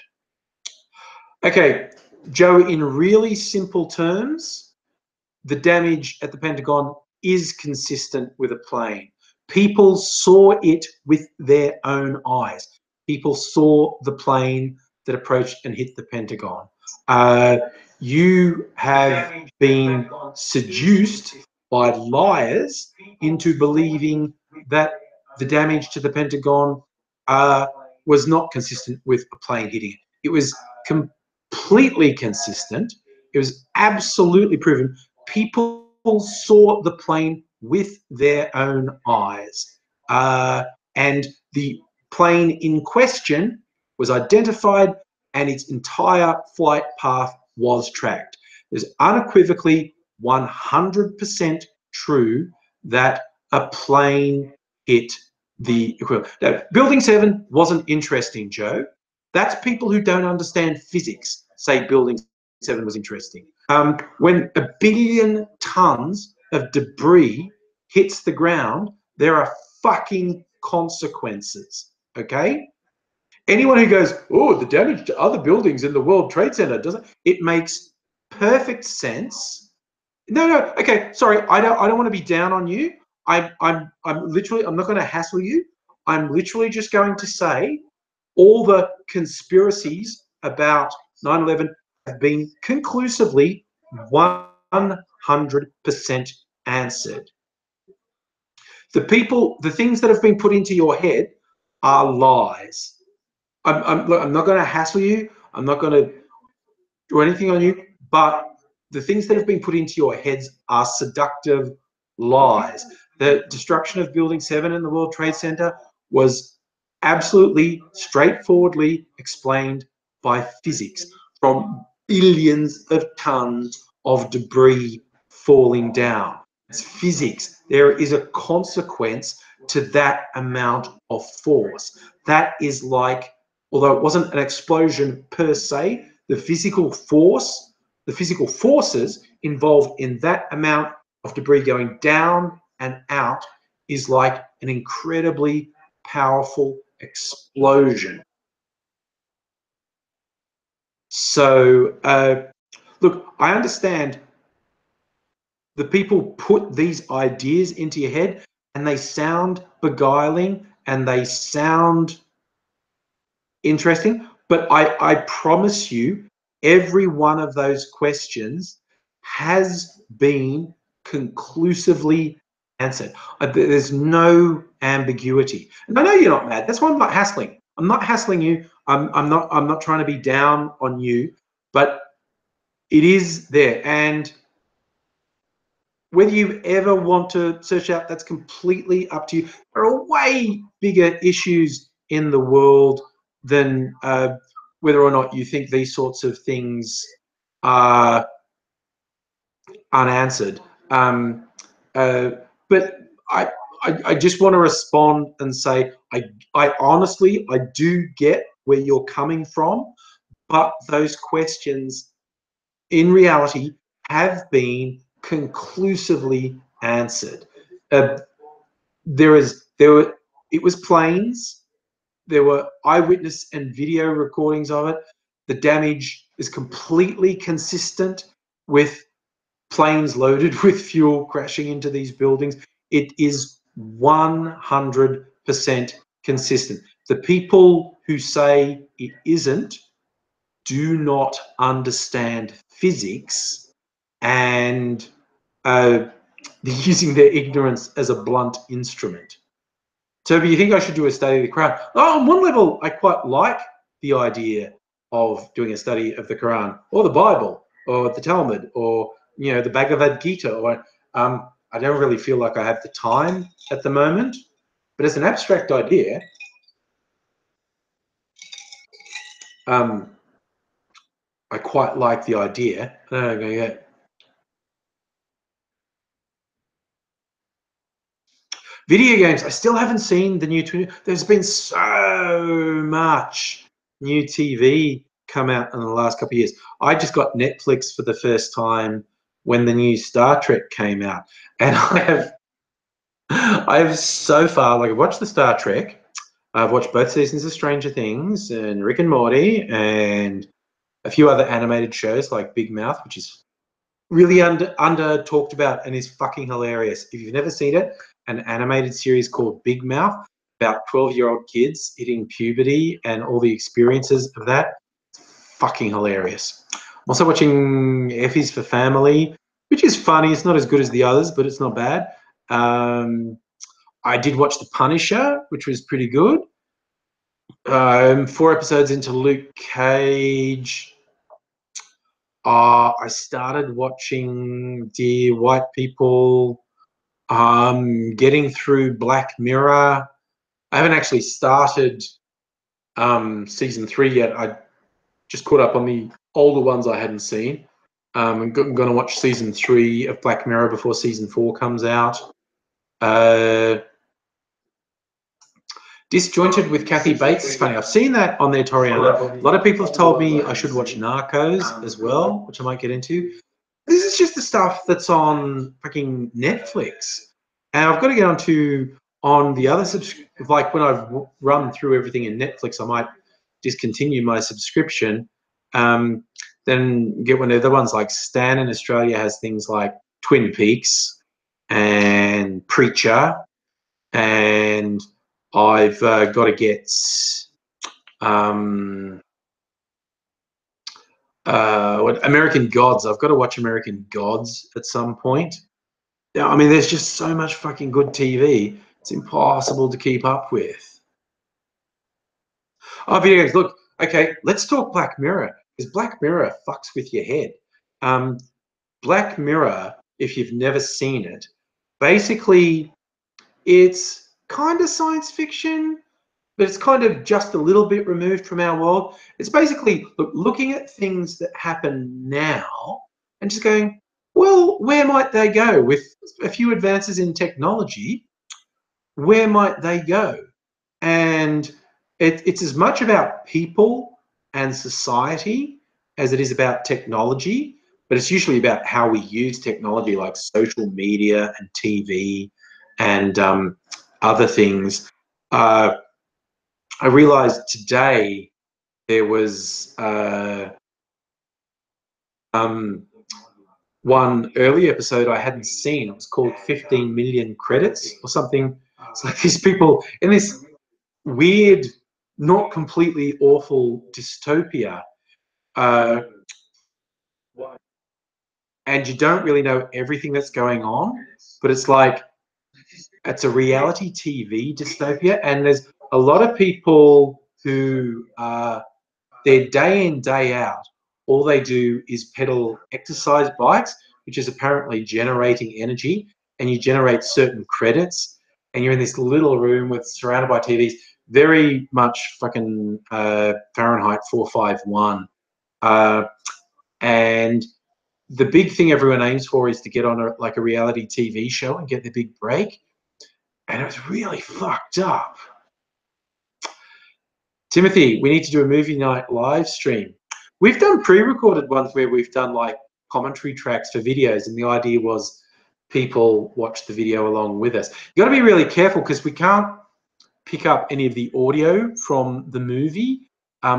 A: Okay, Joe, in really simple terms, the damage at the Pentagon is consistent with a plane. People saw it with their own eyes. People saw the plane that approached and hit the Pentagon. You have been seduced by liars into believing that the damage to the Pentagon was not consistent with a plane hitting it. It was completely consistent. It was absolutely proven. People saw the plane with their own eyes. And the plane in question was identified and its entire flight path was tracked. It's unequivocally 100% true that a plane hit the equivalent. Now, Building 7 wasn't interesting, Joe. That's people who don't understand physics say Building 7 was interesting. When 1 billion tons of debris hits the ground, there are fucking consequences, okay? Anyone who goes, oh, the damage to other buildings in the World Trade Center, doesn't it makes perfect sense. No, okay, sorry, I don't want to be down on you. I'm literally, I'm not going to hassle you. I'm literally just going to say all the conspiracies about 9/11 have been conclusively 100% answered. The things that have been put into your head are lies. I'm not going to hassle you. I'm not going to do anything on you, but the things that have been put into your heads are seductive lies. The destruction of Building 7 in the World Trade Center was absolutely straightforwardly explained by physics from billions of tons of debris falling down. It's physics. There is a consequence to that amount of force. That is like, although it wasn't an explosion per se, the physical force, the physical forces involved in that amount of debris going down and out is like an incredibly powerful explosion. So, look, I understand the people put these ideas into your head and they sound beguiling and they sound interesting, but I promise you, every one of those questions has been conclusively answered. There's no ambiguity. And I know you're not mad. That's why I'm not hassling. I'm not hassling you. I'm not trying to be down on you, but it is there. And whether you ever want to search out, that's completely up to you. There are way bigger issues in the world than whether or not you think these sorts of things are unanswered. But I just want to respond and say, I honestly, I do get where you're coming from, but those questions in reality have been conclusively answered. It was planes. There were eyewitness and video recordings of it. The damage is completely consistent with planes loaded with fuel crashing into these buildings. It is 100% consistent. The people who say it isn't do not understand physics, and they're using their ignorance as a blunt instrument. Toby, you think I should do a study of the Quran? Oh, on one level, I quite like the idea of doing a study of the Quran or the Bible or the Talmud or, you know, the Bhagavad Gita. Or I don't really feel like I have the time at the moment, but as an abstract idea, I quite like the idea. I don't know, yeah. Video games, I still haven't seen the new. There's been so much new TV come out in the last couple of years. I just got Netflix for the first time when the new Star Trek came out, and I have so far, like, I've watched the Star Trek. I've watched both seasons of Stranger Things and Rick and Morty and a few other animated shows like Big Mouth, which is really under talked about and is fucking hilarious. If you've never seen it, an animated series called Big Mouth about 12-year-old kids hitting puberty and all the experiences of that. Fucking hilarious. I'm also watching F is for Family, which is funny. It's not as good as the others, but it's not bad. I did watch The Punisher, which was pretty good. 4 episodes into Luke Cage. I started watching Dear White People, getting through Black Mirror. I haven't actually started season 3 yet. I just caught up on the older ones I hadn't seen. I'm going to watch season 3 of Black Mirror before season 4 comes out. Disjointed with Kathy Bates is funny. I've seen that on there, Toriana. A lot of people have told me I should watch Narcos as well, which I might get into. This is just the stuff that's on fucking Netflix. And I've got to get on the other like when I've run through everything in Netflix, I might discontinue my subscription. Then get one of the ones like Stan in Australia has things like Twin Peaks and Preacher, and I've got to get American Gods. I've got to watch American Gods at some point. Yeah, I mean, there's just so much fucking good TV. It's impossible to keep up with. Oh, video games. Look, okay, let's talk Black Mirror, because Black Mirror fucks with your head. Black Mirror, if you've never seen it, basically it's kind of science fiction, but it's kind of just a little bit removed from our world. It's basically looking at things that happen now and just going, well, where might they go with a few advances in technology? Where might they go? And it's as much about people and society as it is about technology, but it's usually about how we use technology like social media and TV and other things. I realized today there was one early episode I hadn't seen. It was called 15 Million Credits or something. It's like these people in this weird, not completely awful dystopia, and you don't really know everything that's going on, but it's like it's a reality TV dystopia, and there's a lot of people who they're day in, day out, all they do is pedal exercise bikes, which is apparently generating energy, and you generate certain credits, and you're in this little room with surrounded by TVs, very much fucking Fahrenheit 451. And the big thing everyone aims for is to get on a reality TV show and get the big break. And it was really fucked up. Timothy, we need to do a movie night live stream. We've done pre-recorded ones where we've done like commentary tracks for videos, and the idea was people watch the video along with us. You got to be really careful because we can't pick up any of the audio from the movie.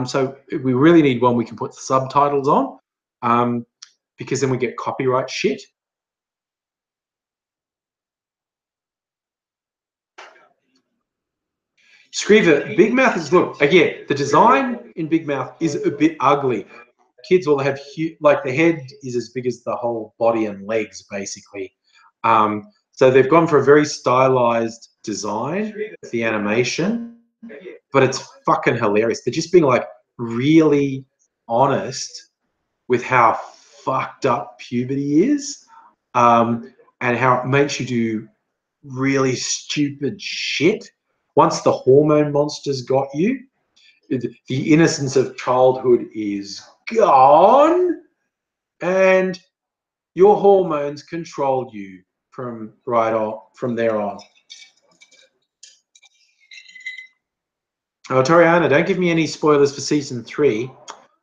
A: So we really need one we can put subtitles on, because then we get copyright shit. Screever, Big Mouth is, look, again, the design in Big Mouth is a bit ugly. Kids all have, like, the head is as big as the whole body and legs, basically. So they've gone for a very stylized design with the animation, but it's fucking hilarious. They're just being, like, really honest with how fucked up puberty is, and how it makes you do really stupid shit. Once the hormone monsters got you, the innocence of childhood is gone, and your hormones control you from there on. Oh, Toriana, don't give me any spoilers for season 3.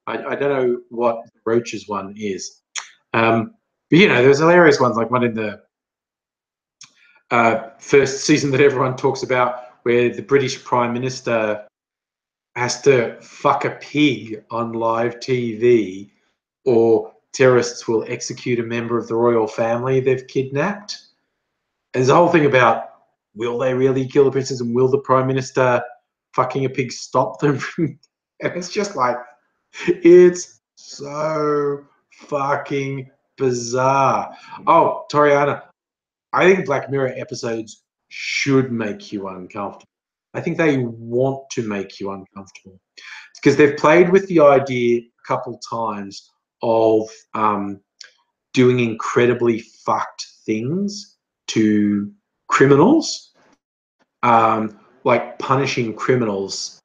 A: I don't know what Roach's one is. But you know, there's hilarious ones, like one in the first season that everyone talks about, where the British Prime Minister has to fuck a pig on live TV, or terrorists will execute a member of the royal family they've kidnapped. And there's a whole thing about, will they really kill the princess, and will the Prime Minister fucking a pig stop them from... And it's just like, it's so fucking bizarre. Oh, Toriana, I think Black Mirror episodes should make you uncomfortable. I think they want to make you uncomfortable because they've played with the idea a couple times of doing incredibly fucked things to criminals, like punishing criminals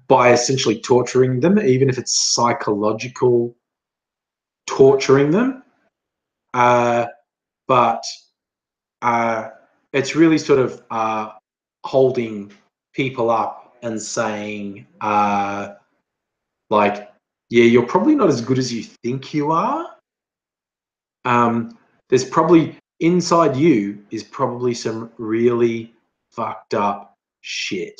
A: by essentially torturing them, even if it's psychological torturing them. But it's really sort of holding people up and saying, like, yeah, you're probably not as good as you think you are. There's probably, inside you is probably some really fucked up shit.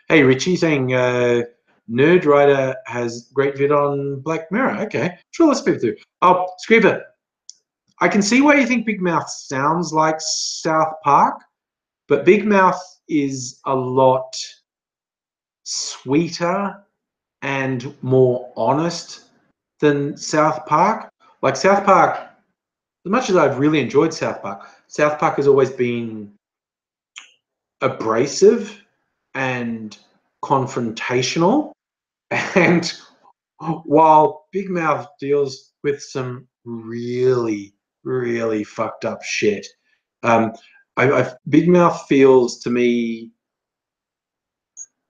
A: Hey, Richie saying Nerd Rider has great vid on Black Mirror. Okay, sure, let's move through. Oh, Scriver, I can see why you think Big Mouth sounds like South Park, but Big Mouth is a lot sweeter and more honest than South Park. Like South Park, as much as I've really enjoyed South Park has always been abrasive and confrontational. And while Big Mouth deals with some really, really fucked up shit, Big Mouth feels to me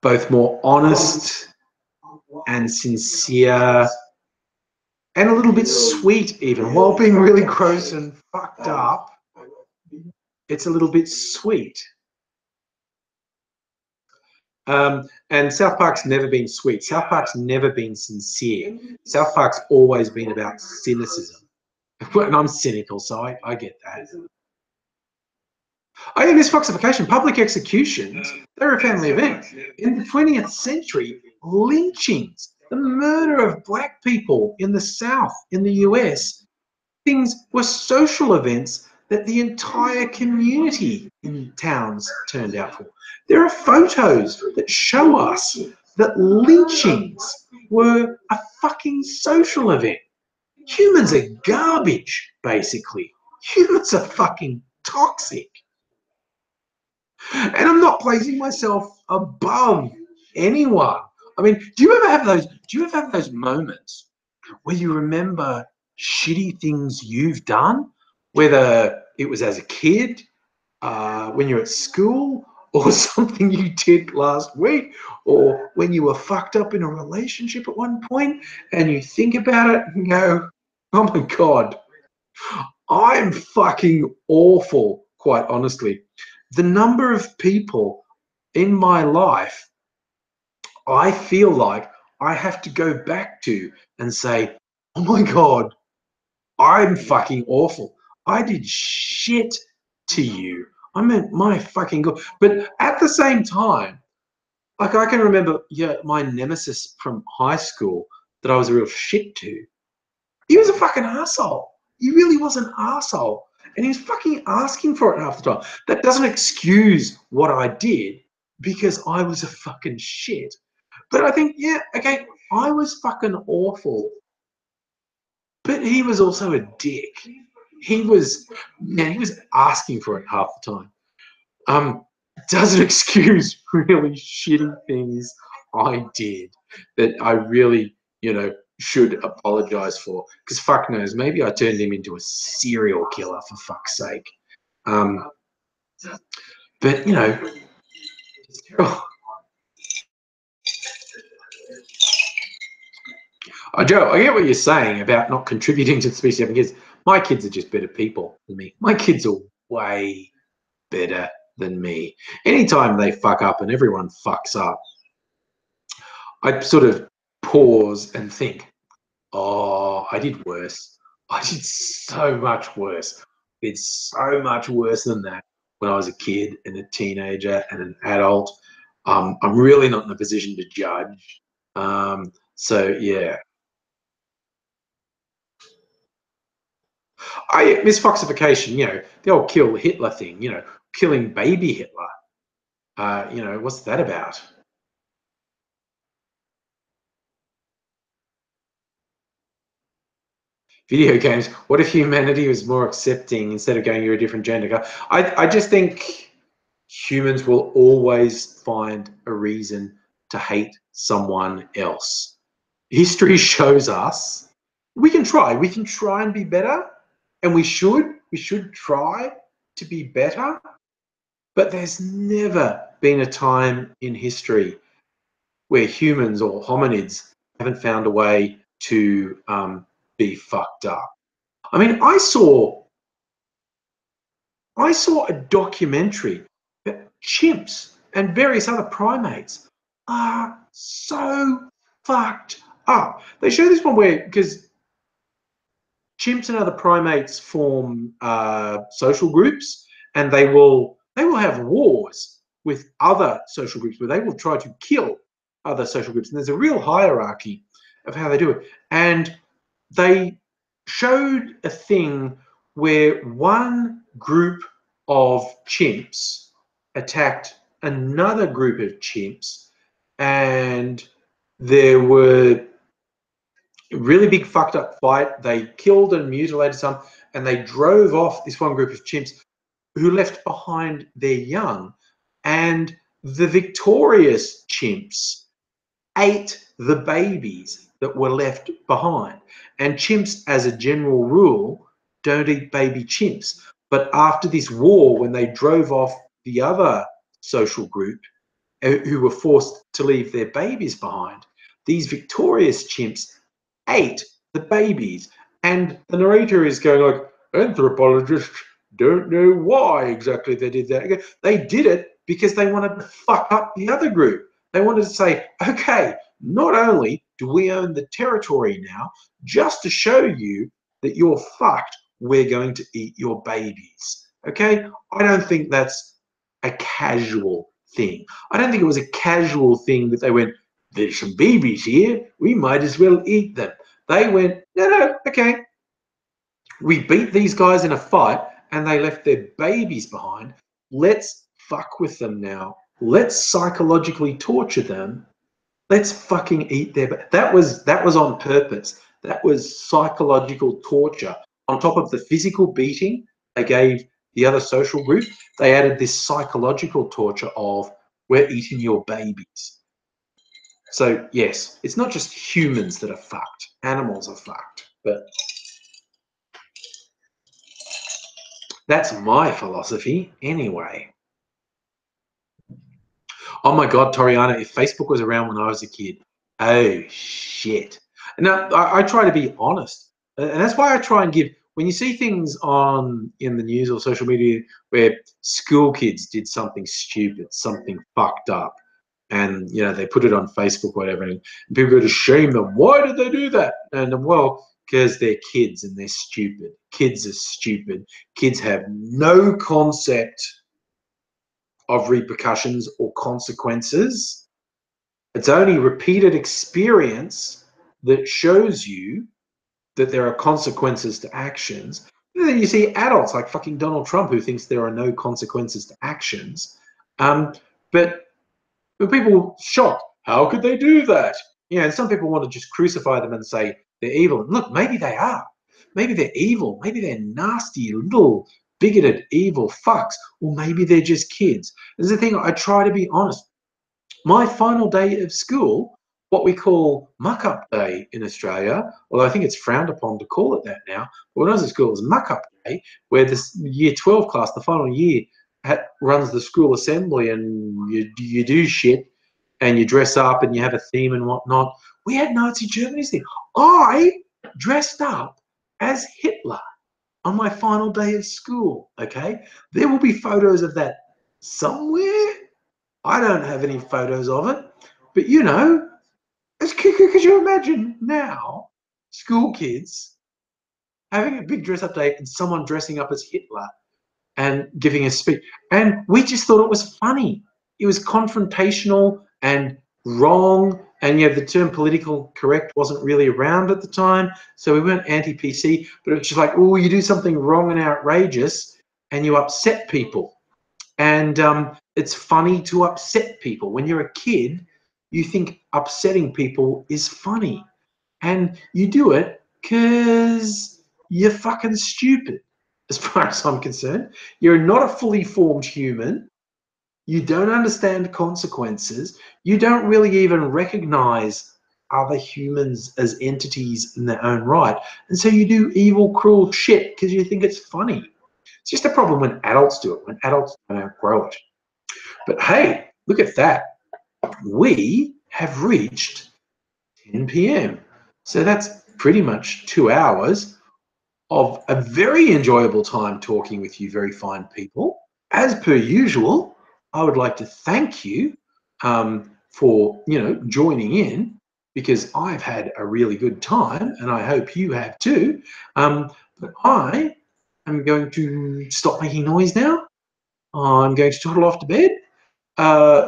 A: both more honest and sincere and a little bit sweet, even while being really gross and fucked up. It's a little bit sweet. And South Park's never been sweet. South Park's never been sincere. South Park's always been about cynicism. And I'm cynical, so I get that. I think this foxification, public executions, they're a family event. In the 20th century, lynchings, the murder of black people in the South, in the US, things were social events that the entire community in towns turned out for. There are photos that show us that lynchings were a fucking social event. Humans are garbage, basically. Humans are fucking toxic. And I'm not placing myself above anyone. I mean, do you ever have those moments where you remember shitty things you've done, whether it was as a kid, when you're at school, or something you did last week, or when you were fucked up in a relationship at one point, and you think about it and go, oh my God, I'm fucking awful, quite honestly. The number of people in my life I feel like I have to go back to and say, oh my God, I'm fucking awful. I did shit to you. I meant my fucking God. But at the same time, like I can remember, yeah, my nemesis from high school that I was a real shit to. He was a fucking asshole. He really was an asshole. And he was fucking asking for it half the time. That doesn't excuse what I did because I was a fucking shit. But I think, yeah, okay, I was fucking awful. But he was also a dick. He was asking for it half the time. Doesn't excuse really shitty things I did that I really, should apologize for. Because fuck knows, maybe I turned him into a serial killer, for fuck's sake. But, terrible. Joe, I get what you're saying about not contributing to the species of having kids. My kids are just better people than me. My kids are way better than me. Anytime they fuck up, and everyone fucks up, I sort of pause and think, oh, I did worse. I did so much worse. I did so much worse than that when I was a kid and a teenager and an adult. I'm really not in a position to judge. So yeah, I misfoxification. You know, the old kill Hitler thing. You know, killing baby Hitler. You know, what's that about? Video games. What if humanity was more accepting instead of going, you're a different gender? I just think humans will always find a reason to hate someone else. History shows us we can try and be better, and we should try to be better, but there's never been a time in history where humans or hominids haven't found a way to be fucked up. I mean, I saw a documentary that chimps and various other primates are so fucked up. They show this one where, because chimps and other primates form social groups, and they will have wars with other social groups where they will try to kill other social groups. And there's a real hierarchy of how they do it. And they showed a thing where one group of chimps attacked another group of chimps, and there were really big fucked up fight. They killed and mutilated some, and they drove off this one group of chimps who left behind their young. And the victorious chimps ate the babies that were left behind. And chimps, as a general rule, don't eat baby chimps. But after this war, when they drove off the other social group who were forced to leave their babies behind, these victorious chimps ate the babies. And the narrator is going like, anthropologists don't know why exactly they did that. They did it because they wanted to fuck up the other group. They wanted to say, okay, not only do we own the territory now, just to show you that you're fucked, we're going to eat your babies. Okay? I don't think that's a casual thing. I don't think it was a casual thing that they went, there's some babies here, we might as well eat them. They went, no, okay. We beat these guys in a fight and they left their babies behind. Let's fuck with them now. Let's psychologically torture them. Let's fucking eat their. That was on purpose. That was psychological torture. On top of the physical beating they gave the other social group, they added this psychological torture of, we're eating your babies. So yes, it's not just humans that are fucked. Animals are fucked. But that's my philosophy anyway. Oh my God, Toriana, if Facebook was around when I was a kid, oh shit. Now, I try to be honest. And that's why I try and give, when you see things in the news or social media where school kids did something stupid, something fucked up, and you know they put it on Facebook, whatever, and people go to shame them. Why did they do that? And well, because they're kids and they're stupid. Kids are stupid. Kids have no concept of repercussions or consequences. It's only repeated experience that shows you that there are consequences to actions. And then you see adults like fucking Donald Trump who thinks there are no consequences to actions. But people shocked. How could they do that? You know, and some people want to just crucify them and say they're evil. And look, maybe they are. Maybe they're evil. Maybe they're nasty, little, bigoted, evil fucks. Or maybe they're just kids. This is the thing, I try to be honest. My final day of school, what we call muck-up day in Australia, although I think it's frowned upon to call it that now, but when I was at school, it was muck-up day, where this year 12 class, the final year, runs the school assembly and you do shit and you dress up and you have a theme and whatnot. We had Nazi Germany's thing. I dressed up as Hitler on my final day of school, okay? There will be photos of that somewhere. I don't have any photos of it, but you know, could you imagine now school kids having a big dress up day and someone dressing up as Hitler and giving a speech? And we just thought it was funny. It was confrontational and wrong. And you know, the term political correct wasn't really around at the time. So we weren't anti-PC, but it was just like, oh, you do something wrong and outrageous and you upset people. And it's funny to upset people. When you're a kid, you think upsetting people is funny. And you do it because you're fucking stupid, as far as I'm concerned. You're not a fully formed human. You don't understand consequences. You don't really even recognize other humans as entities in their own right. And so you do evil, cruel shit because you think it's funny. It's just a problem when adults do it, when adults don't outgrow it. But hey, look at that. We have reached 10 p.m. So that's pretty much 2 hours of a very enjoyable time talking with you very fine people. As per usual, I would like to thank you for, you know, joining in, because I've had a really good time and I hope you have too. But I am going to stop making noise now. I'm going to toddle off to bed.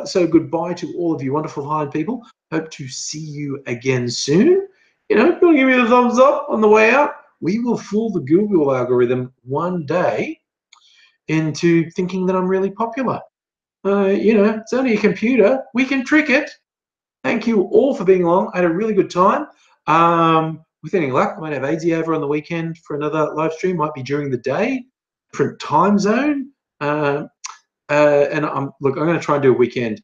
A: So goodbye to all of you wonderful fine people. Hope to see you again soon. You know, don't give me the thumbs up on the way out. We will fool the Google algorithm one day into thinking that I'm really popular. You know, it's only a computer. We can trick it. Thank you all for being along. I had a really good time. With any luck, I might have AZ over on the weekend for another live stream. Might be during the day, different time zone. And I'm going to try and do a weekend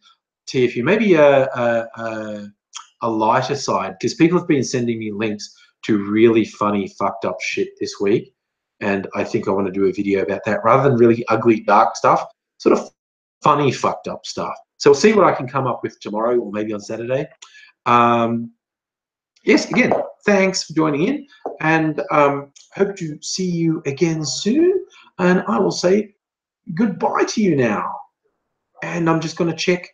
A: TFU, maybe a lighter side, because people have been sending me links to really funny, fucked up shit this week, and I think I want to do a video about that rather than really ugly, dark stuff. Sort of funny, fucked up stuff. So we'll see what I can come up with tomorrow or maybe on Saturday. Yes, again, thanks for joining in, and hope to see you again soon. And I will say goodbye to you now. And I'm just going to check